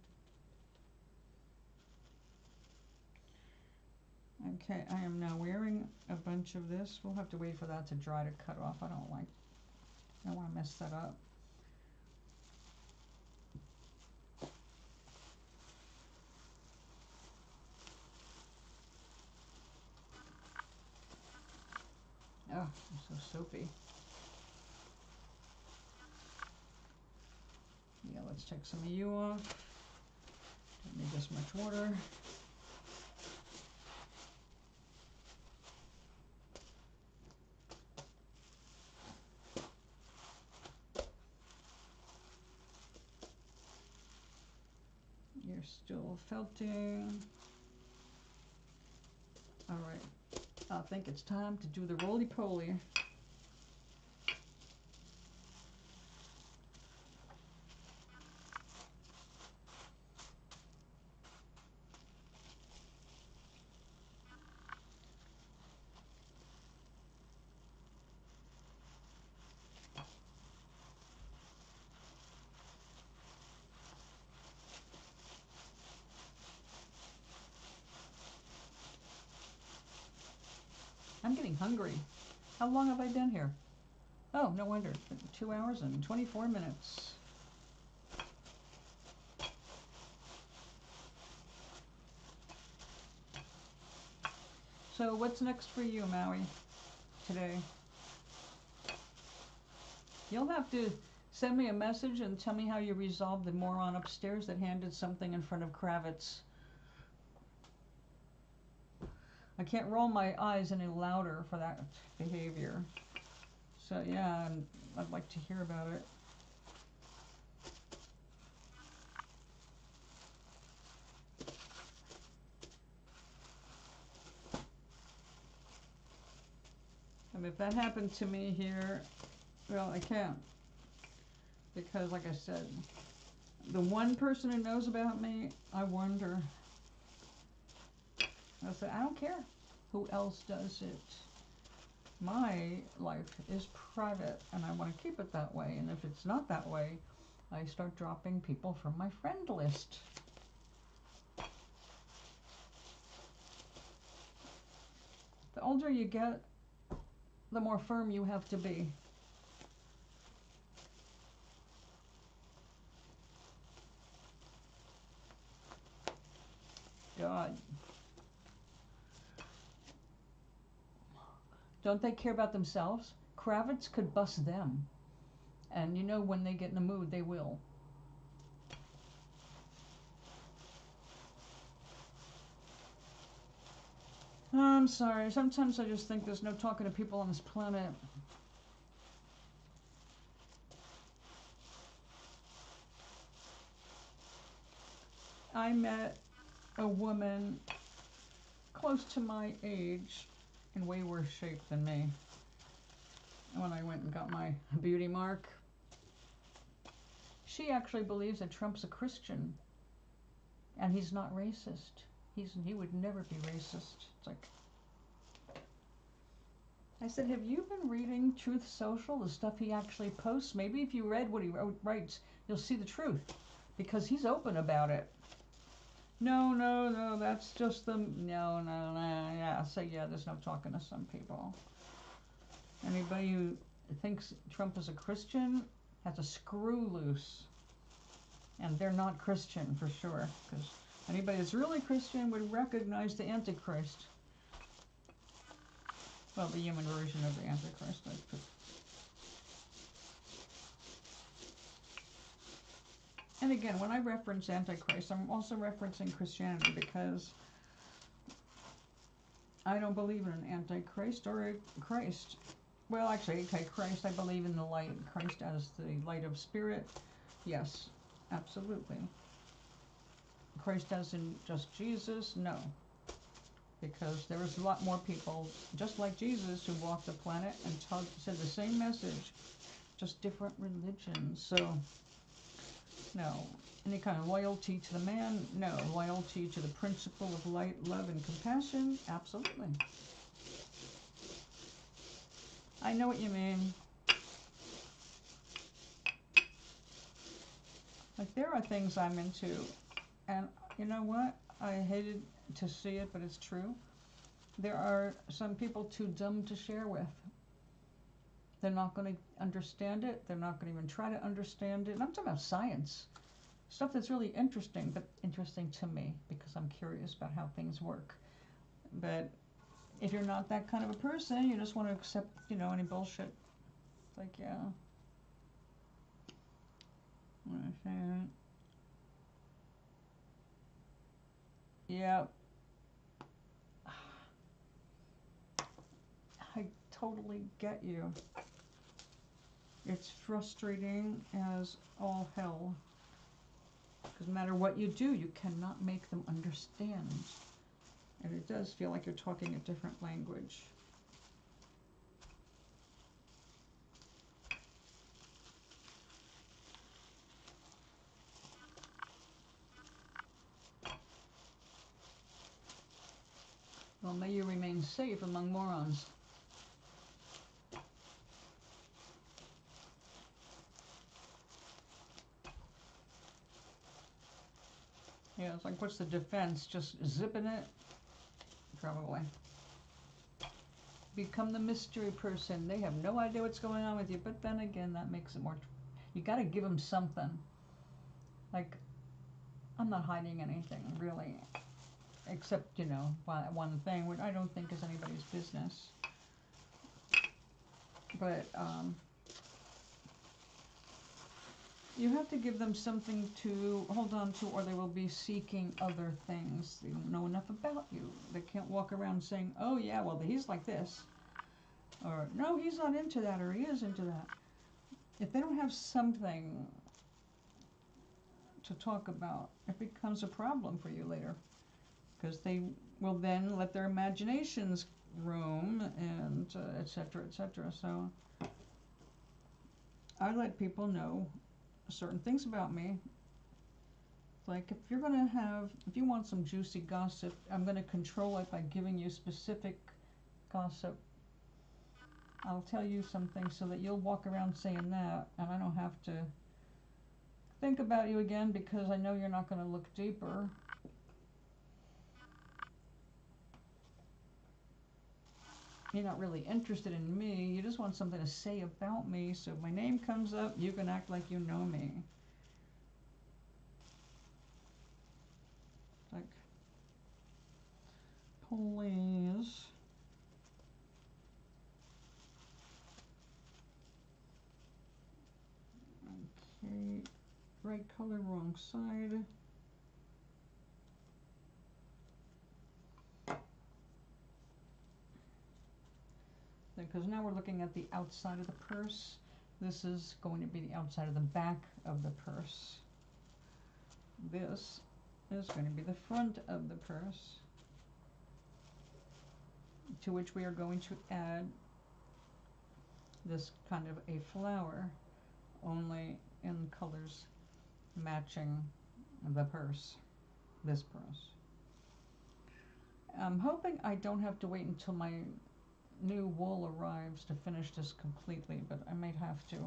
Okay, I am now wearing a bunch of this. We'll have to wait for that to dry to cut off. I don't want to mess that up. Oh, I'm so soapy. Yeah, let's take some of you off. Don't need this much water. You're still felting. All right, I think it's time to do the roly-poly. I'm getting hungry. How long have I been here? Oh, no wonder. 2 hours and 24 minutes. So what's next for you, Maui, today? You'll have to send me a message and tell me how you resolved the moron upstairs that handed something in front of Kravitz. I can't roll my eyes any louder for that behavior. So yeah, I'd like to hear about it. I mean, if that happened to me here, well, I can't. Because, like I said, the one person who knows about me, I wonder. I said, I don't care who else does it. My life is private, and I want to keep it that way. And if it's not that way, I start dropping people from my friend list. The older you get, the more firm you have to be. Don't they care about themselves? Kravitz could bust them. And you know when they get in the mood, they will. I'm sorry. Sometimes I just think there's no talking to people on this planet. I met a woman close to my age in way worse shape than me when I went and got my beauty mark. She actually believes that Trump's a Christian and he's not racist. He would never be racist. It's like, I said, have you been reading Truth Social, the stuff he actually posts? Maybe if you read what he writes, you'll see the truth, because he's open about it. No, that's just the, no, yeah, so yeah, there's no talking to some people. Anybody who thinks Trump is a Christian has a screw loose, and they're not Christian for sure, because anybody that's really Christian would recognize the Antichrist. Well, the human version of the Antichrist. And again, when I reference Antichrist, I'm also referencing Christianity, because I don't believe in an Antichrist or a Christ. Well, actually, okay, Christ, I believe in the light. Christ as the light of spirit. Yes, absolutely. Christ as in just Jesus? No. Because there was a lot more people, just like Jesus, who walked the planet and said the same message, just different religions. So, no. Any kind of loyalty to the man? No. Loyalty to the principle of light, love, and compassion? Absolutely. I know what you mean. Like, there are things I'm into, and you know what? I hated to see it, but it's true. There are some people too dumb to share with. They're not going to understand it. They're not going to even try to understand it. And I'm talking about science. Stuff that's really interesting, but interesting to me, because I'm curious about how things work. But if you're not that kind of a person, you just want to accept, any bullshit. It's like, yeah. Yeah. I totally get you. It's frustrating as all hell. Because no matter what you do, you cannot make them understand. And it does feel like you're talking a different language. Well, may you remain safe among morons. Yeah, it's like, what's the defense? Just zipping it? Probably. Become the mystery person. They have no idea what's going on with you. But then again, that makes it more... You got to give them something. Like, I'm not hiding anything, really. Except, one thing, which I don't think is anybody's business. But, you have to give them something to hold on to, or they will be seeking other things. They don't know enough about you. They can't walk around saying, oh yeah, well, he's like this. Or, no, he's not into that, or he is into that. If they don't have something to talk about, it becomes a problem for you later. Because they will then let their imaginations roam, and etc., etc. So, I let people know certain things about me. Like, if you want some juicy gossip, I'm going to control it by giving you specific gossip. I'll tell you something so that you'll walk around saying that, and I don't have to think about you again, because I know you're not going to look deeper. You're not really interested in me. You just want something to say about me, so if my name comes up, you can act like you know me. Like, please. Okay, right color, wrong side. Because now we're looking at the outside of the purse. This is going to be the outside of the back of the purse. This is going to be the front of the purse, to which we are going to add this kind of a flower, only in colors matching the purse, this purse. I'm hoping I don't have to wait until my new wool arrives to finish this completely, but I might have to.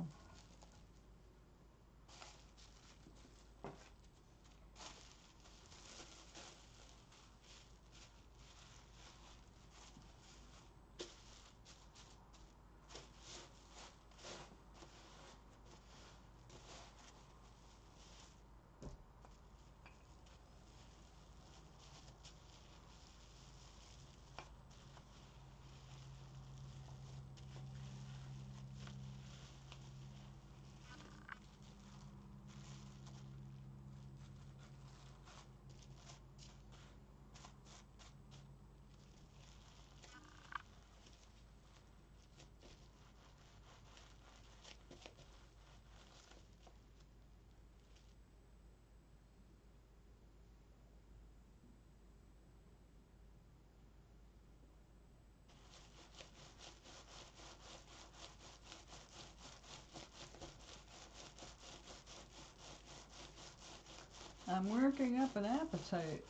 I'm working up an appetite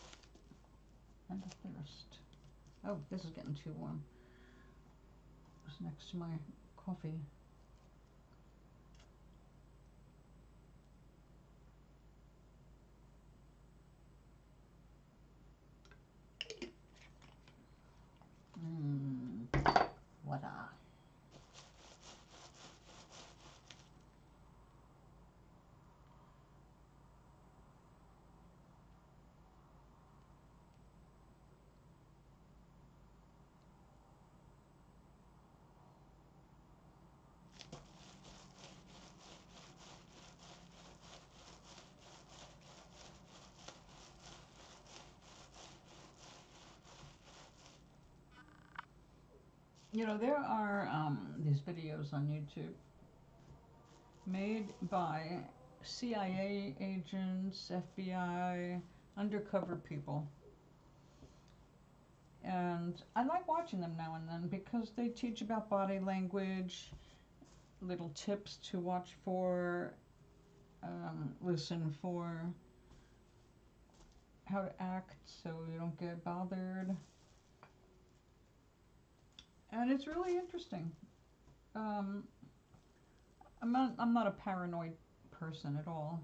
and a thirst. Oh, this is getting too warm. It's next to my coffee. Voila. You know, there are these videos on YouTube made by CIA agents, FBI, undercover people. And I like watching them now and then because they teach about body language, little tips to watch for, listen for, how to act so you don't get bothered. And it's really interesting. I'm not a paranoid person at all.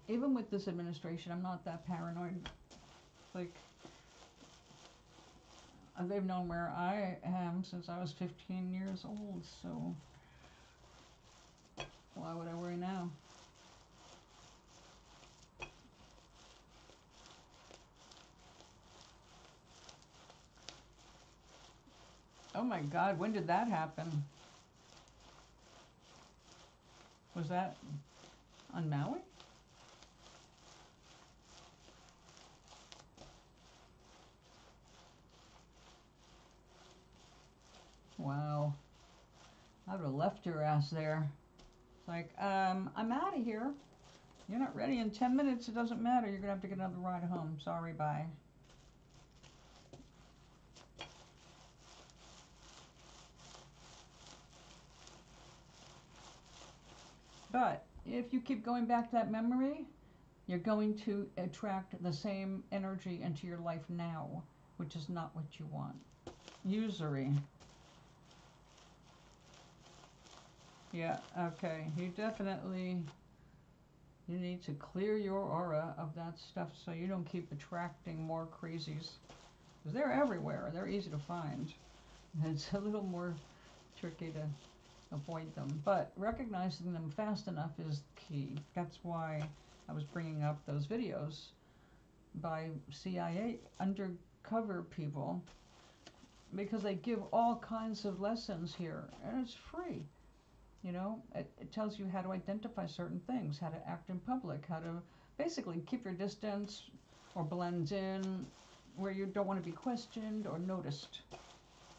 Even with this administration, I'm not that paranoid. Like, they've known where I am since I was 15 years old, so why would I worry now? Oh my God, when did that happen? Was that on Maui? Wow. I would have left your ass there. It's like, I'm out of here. You're not ready in 10 minutes. It doesn't matter. You're going to have to get another ride home. Sorry, bye. But if you keep going back to that memory, you're going to attract the same energy into your life now, which is not what you want. Usury. Yeah, okay. You need to clear your aura of that stuff so you don't keep attracting more crazies. Because they're everywhere. They're easy to find. It's a little more tricky to avoid them. But recognizing them fast enough is key. That's why I was bringing up those videos by CIA undercover cover people, because they give all kinds of lessons here, and it's free. You know, it tells you how to identify certain things, how to act in public, how to basically keep your distance or blend in where you don't want to be questioned or noticed.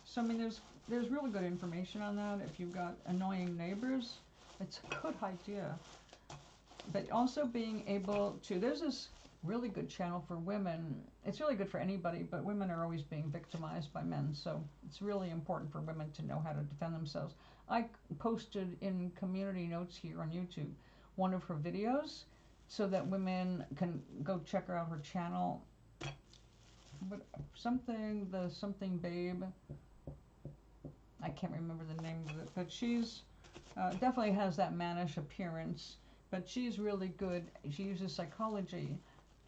So I mean, there's really good information on that. If you've got annoying neighbors, it's a good idea. But also being able to, there's this really good channel for women. It's really good for anybody, but women are always being victimized by men, so it's really important for women to know how to defend themselves. I posted in community notes here on YouTube one of her videos so that women can go check her out, her channel. But something babe, I can't remember the name of it, but she's definitely has that mannish appearance, but she's really good. She uses psychology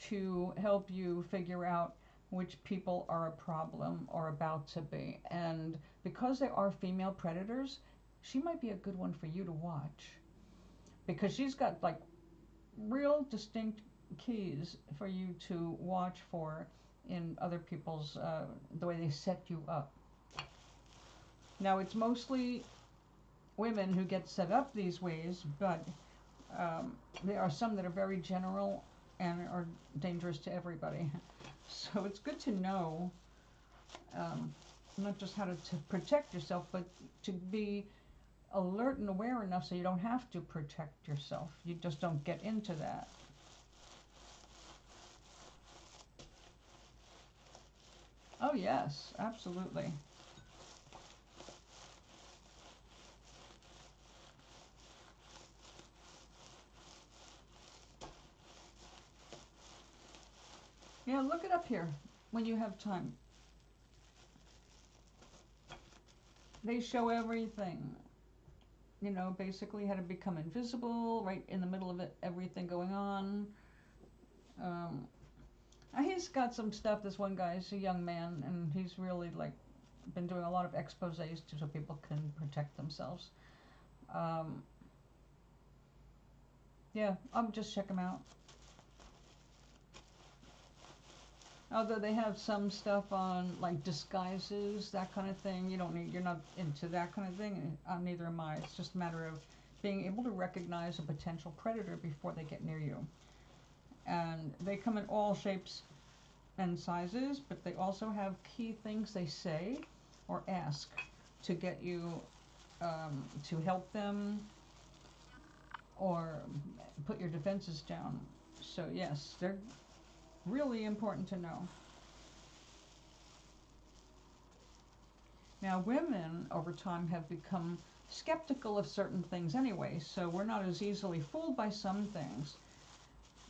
to help you figure out which people are a problem or about to be. And because they are female predators, she might be a good one for you to watch, because she's got like real distinct keys for you to watch for in other people's, the way they set you up. Now, it's mostly women who get set up these ways, but there are some that are very general and are dangerous to everybody. So it's good to know not just how to protect yourself, but to be alert and aware enough so you don't have to protect yourself. You just don't get into that. Oh yes, absolutely. Yeah, look it up here when you have time. They show everything. You know, basically how to become invisible, right in the middle of it, everything going on. He's got some stuff, this one guy, he's a young man, and he's really like been doing a lot of exposés so people can protect themselves. Yeah, I'll just check them out. Although they have some stuff on like disguises, that kind of thing. You're not into that kind of thing. Neither am I. It's just a matter of being able to recognize a potential predator before they get near you. And they come in all shapes and sizes, but they also have key things they say or ask to get you to help them or put your defenses down. So yes, they're really important to know. Now, women over time have become skeptical of certain things anyway, so we're not as easily fooled by some things.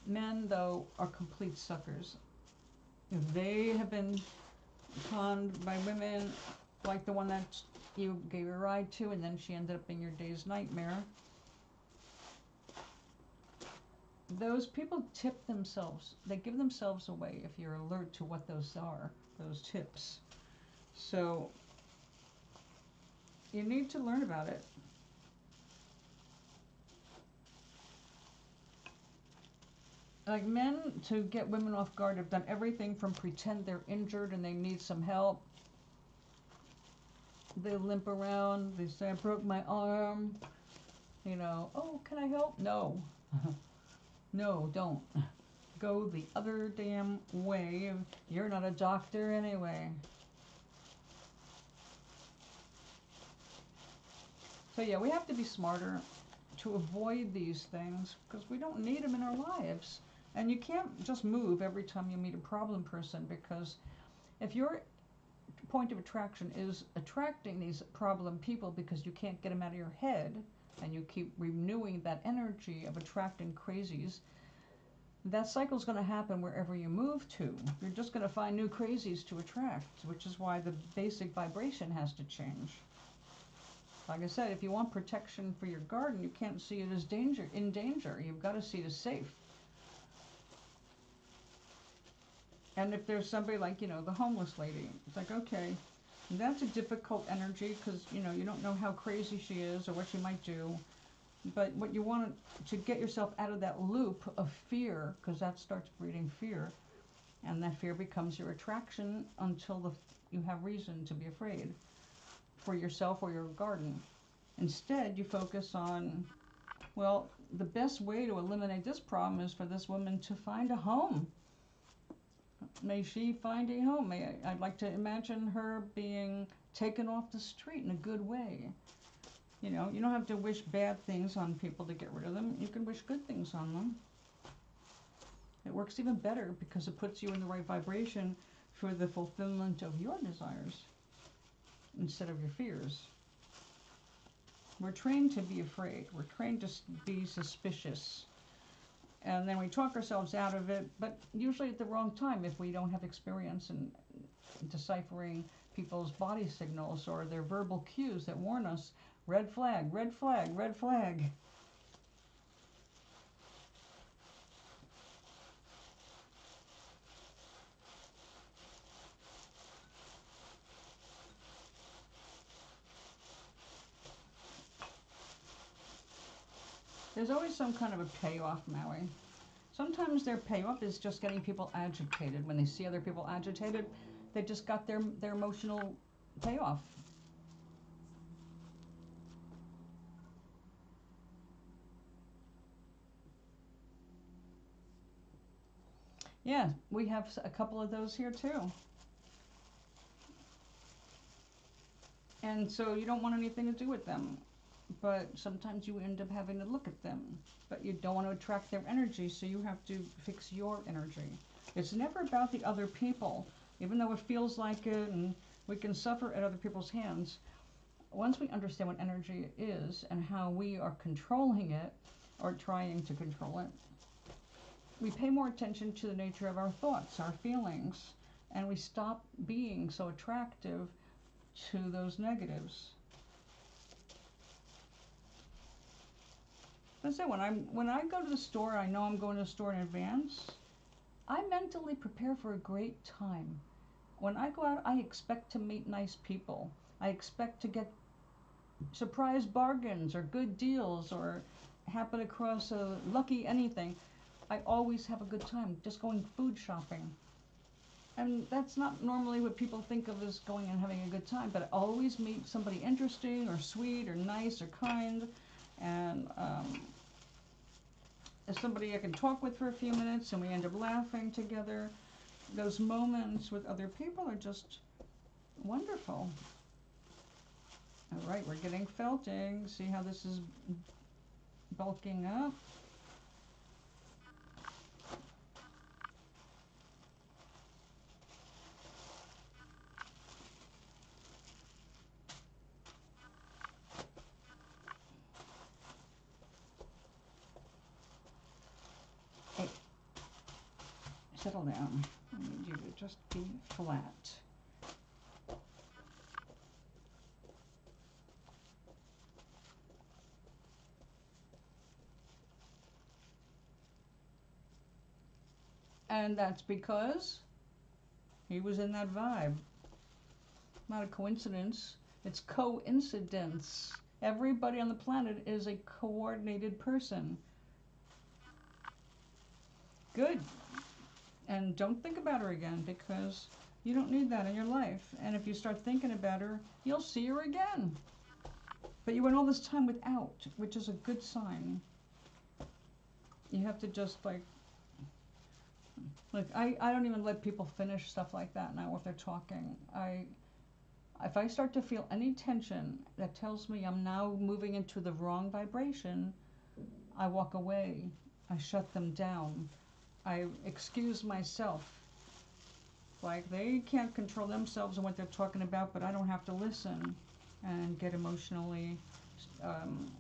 Men, though, are complete suckers. They have been conned by women, like the one that you gave a ride to, and then she ended up being your day's nightmare. Those people tip themselves. They give themselves away if you're alert to what those are, those tips. So you need to learn about it. Like, men, to get women off guard, have done everything from pretend they're injured and they need some help. They limp around, they say, I broke my arm. You know, oh, can I help? No. No, don't. Go the other damn way. You're not a doctor anyway. So yeah, we have to be smarter to avoid these things, because we don't need them in our lives. And you can't just move every time you meet a problem person, because if your point of attraction is attracting these problem people because you can't get them out of your head, and you keep renewing that energy of attracting crazies, that cycle's going to happen wherever you move to. You're just going to find new crazies to attract, which is why the basic vibration has to change. Like I said, if you want protection for your garden, you can't see it as in danger. You've got to see it as safe. And if there's somebody like, the homeless lady, it's like, okay, that's a difficult energy, because, you don't know how crazy she is or what she might do. But what you want to get yourself out of that loop of fear, because that starts breeding fear, And that fear becomes your attraction until you have reason to be afraid for yourself or your garden. Instead, you focus on, well, the best way to eliminate this problem is for this woman to find a home. May she find a home. I'd like to imagine her being taken off the street in a good way. You know, you don't have to wish bad things on people to get rid of them. You can wish good things on them. It works even better because it puts you in the right vibration for the fulfillment of your desires instead of your fears. We're trained to be afraid. We're trained to be suspicious. And then we talk ourselves out of it, but usually at the wrong time if we don't have experience in deciphering people's body signals or their verbal cues that warn us, red flag, red flag, red flag. There's always some kind of a payoff, Maui. Sometimes their payoff is just getting people agitated. When they see other people agitated, they just got their emotional payoff. Yeah, we have a couple of those here too. And so you don't want anything to do with them. But sometimes you end up having to look at them. But you don't want to attract their energy, so you have to fix your energy. It's never about the other people, even though it feels like it and we can suffer at other people's hands. Once we understand what energy is and how we are controlling it or trying to control it, we pay more attention to the nature of our thoughts, our feelings, and we stop being so attractive to those negatives. I say when I go to the store, I know I'm going to the store in advance. I mentally prepare for a great time. When I go out, I expect to meet nice people. I expect to get surprise bargains or good deals or happen across a lucky anything. I always have a good time just going food shopping. And that's not normally what people think of as going and having a good time, but I always meet somebody interesting or sweet or nice or kind. And as somebody I can talk with for a few minutes and we end up laughing together. Those moments with other people are just wonderful. All right, we're getting felting. See how this is bulking up? Hey, settle down. I need you to just be flat. And that's because he was in that vibe. Not a coincidence. It's coincidence. Everybody on the planet is a coordinated person. Good. And don't think about her again because you don't need that in your life. And if you start thinking about her, you'll see her again. But you went all this time without, which is a good sign. You have to just like I don't even let people finish stuff like that now if they're talking. If I start to feel any tension that tells me I'm now moving into the wrong vibration, I walk away. I shut them down. I excuse myself. Like they can't control themselves and what they're talking about, but I don't have to listen and get emotionally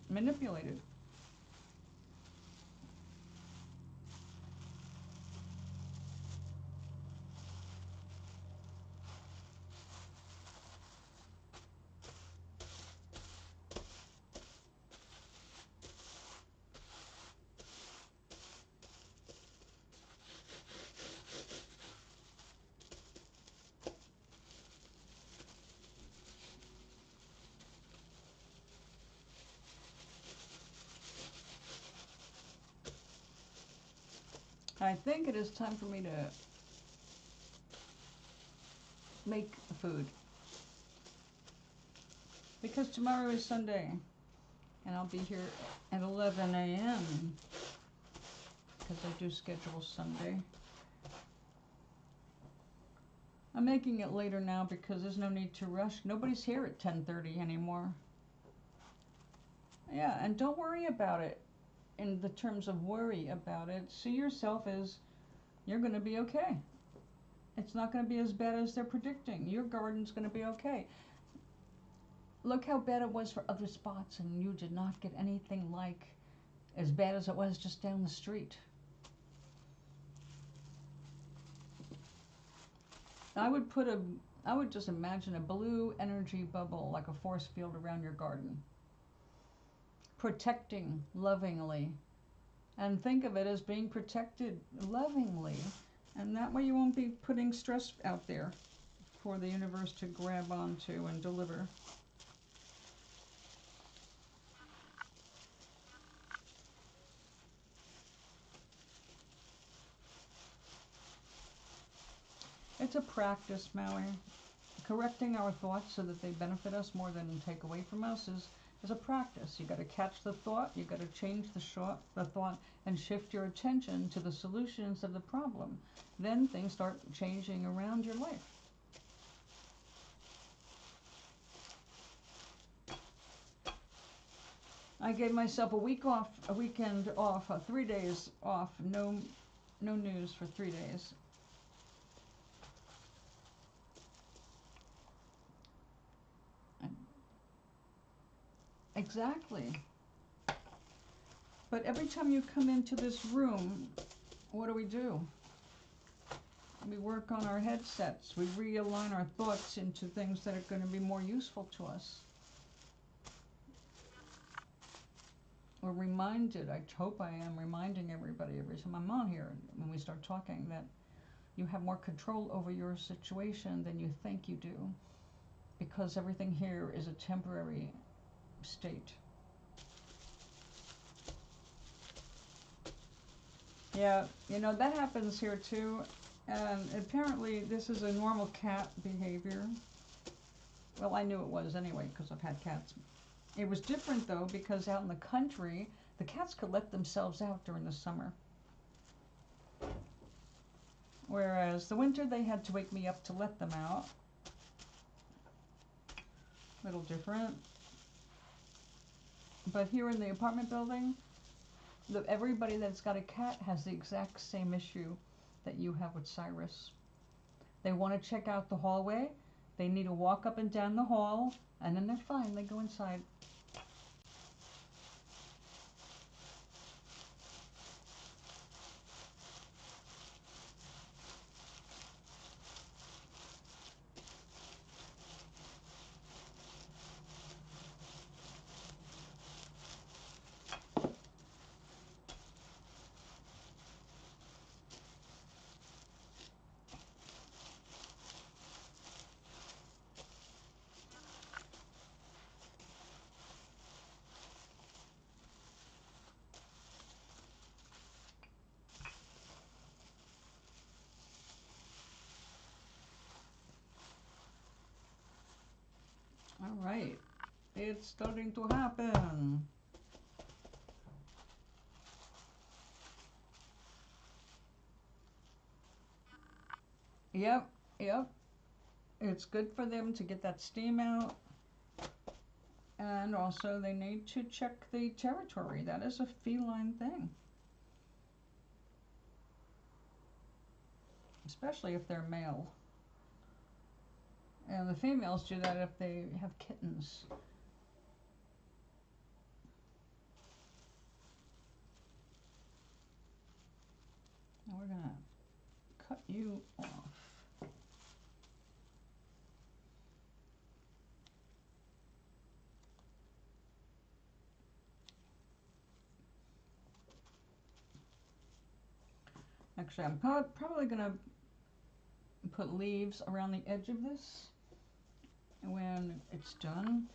manipulated. I think it is time for me to make food. Because tomorrow is Sunday, and I'll be here at 11 a.m. because I do schedule Sunday. I'm making it later now because there's no need to rush. Nobody's here at 10:30 anymore. Yeah, and don't worry about it in the terms of worry about it. See yourself as you're going to be okay. It's not going to be as bad as they're predicting. Your garden's going to be okay. Look how bad it was for other spots, and you did not get anything like as bad as it was just down the street. I would just imagine a blue energy bubble, like a force field around your garden, protecting lovingly, and think of it as being protected lovingly, and that way you won't be putting stress out there for the universe to grab onto and deliver. It's a practice, Maui. Correcting our thoughts so that they benefit us more than take away from us is a practice. You got to catch the thought, you got to change the thought and shift your attention to the solutions of the problem. Then things start changing around your life. I gave myself a weekend off, 3 days off, no news for 3 days. Exactly. But every time you come into this room, what do? We work on our headsets. We realign our thoughts into things that are going to be more useful to us. We're reminded, I hope I am reminding everybody every time I'm on here, when we start talking, that you have more control over your situation than you think you do, because everything here is a temporary state. Yeah, you know, that happens here too, and apparently this is a normal cat behavior. Well, I knew it was anyway, because I've had cats. It was different though, because out in the country, the cats could let themselves out during the summer. Whereas the winter, they had to wake me up to let them out. A little different. But here in the apartment building, everybody that's got a cat has the exact same issue that you have with Cyrus. They want to check out the hallway. They need to walk up and down the hall, and then they're fine. They go inside. All right, it's starting to happen. Yep. It's good for them to get that steam out. And also they need to check the territory. That is a feline thing. Especially if they're male. And the females do that if they have kittens. Now we're going to cut you off. Actually, I'm probably going to put leaves around the edge of this when it's done,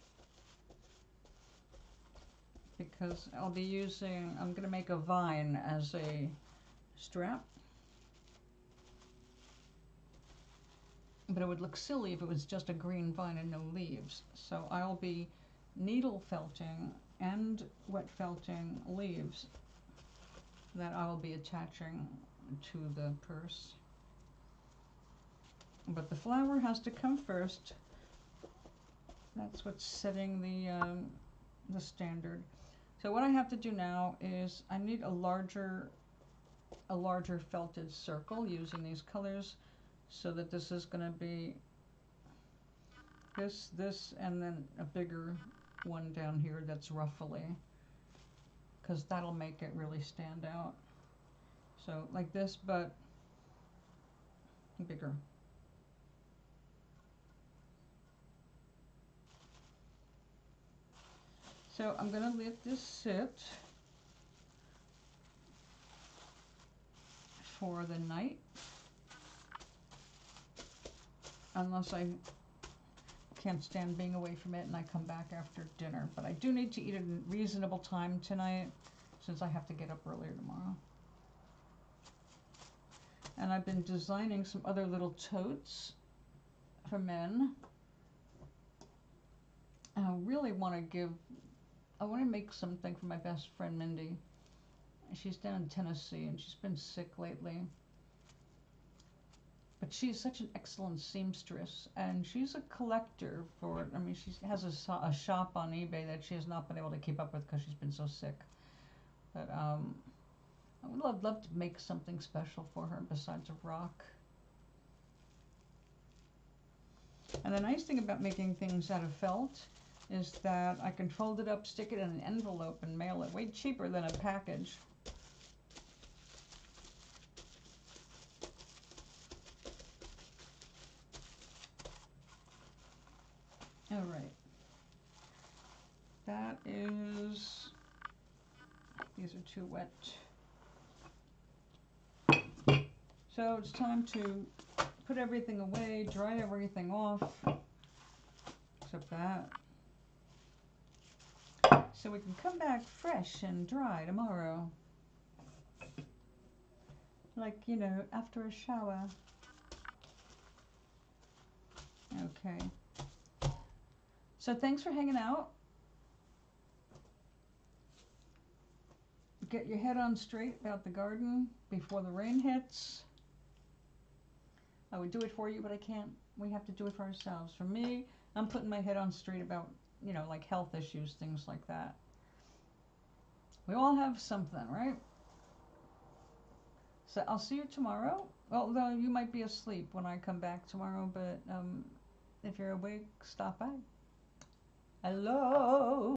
because I'm going to make a vine as a strap. but it would look silly if it was just a green vine and no leaves. So I'll be needle felting and wet felting leaves that I will be attaching to the purse. But the flower has to come first. That's what's setting the standard. So what I have to do now is I need a larger felted circle using these colors, so that this is going to be this, and then a bigger one down here that's ruffly, because that'll make it really stand out. So like this, but bigger. So I'm going to let this sit for the night, unless I can't stand being away from it and I come back after dinner. But I do need to eat at a reasonable time tonight, since I have to get up earlier tomorrow. And I've been designing some other little totes for men. And I really want to make something for my best friend Mindy. She's down in Tennessee and she's been sick lately. But she's such an excellent seamstress, and she's a collector for it. I mean, she has a shop on eBay that she has not been able to keep up with because she's been so sick. But I would love to make something special for her besides a rock. And the nice thing about making things out of felt is that I can fold it up, stick it in an envelope, and mail it. Way cheaper than a package. All right. That is, these are too wet. So it's time to put everything away, dry everything off, except that. So we can come back fresh and dry tomorrow. Like, you know, after a shower. Okay. So thanks for hanging out. Get your head on straight about the garden before the rain hits. I would do it for you, but I can't. We have to do it for ourselves. For me, I'm putting my head on straight about, you know, like health issues, things like that. We all have something, right? So I'll see you tomorrow. Although you might be asleep when I come back tomorrow, but if you're awake, stop by. Hello.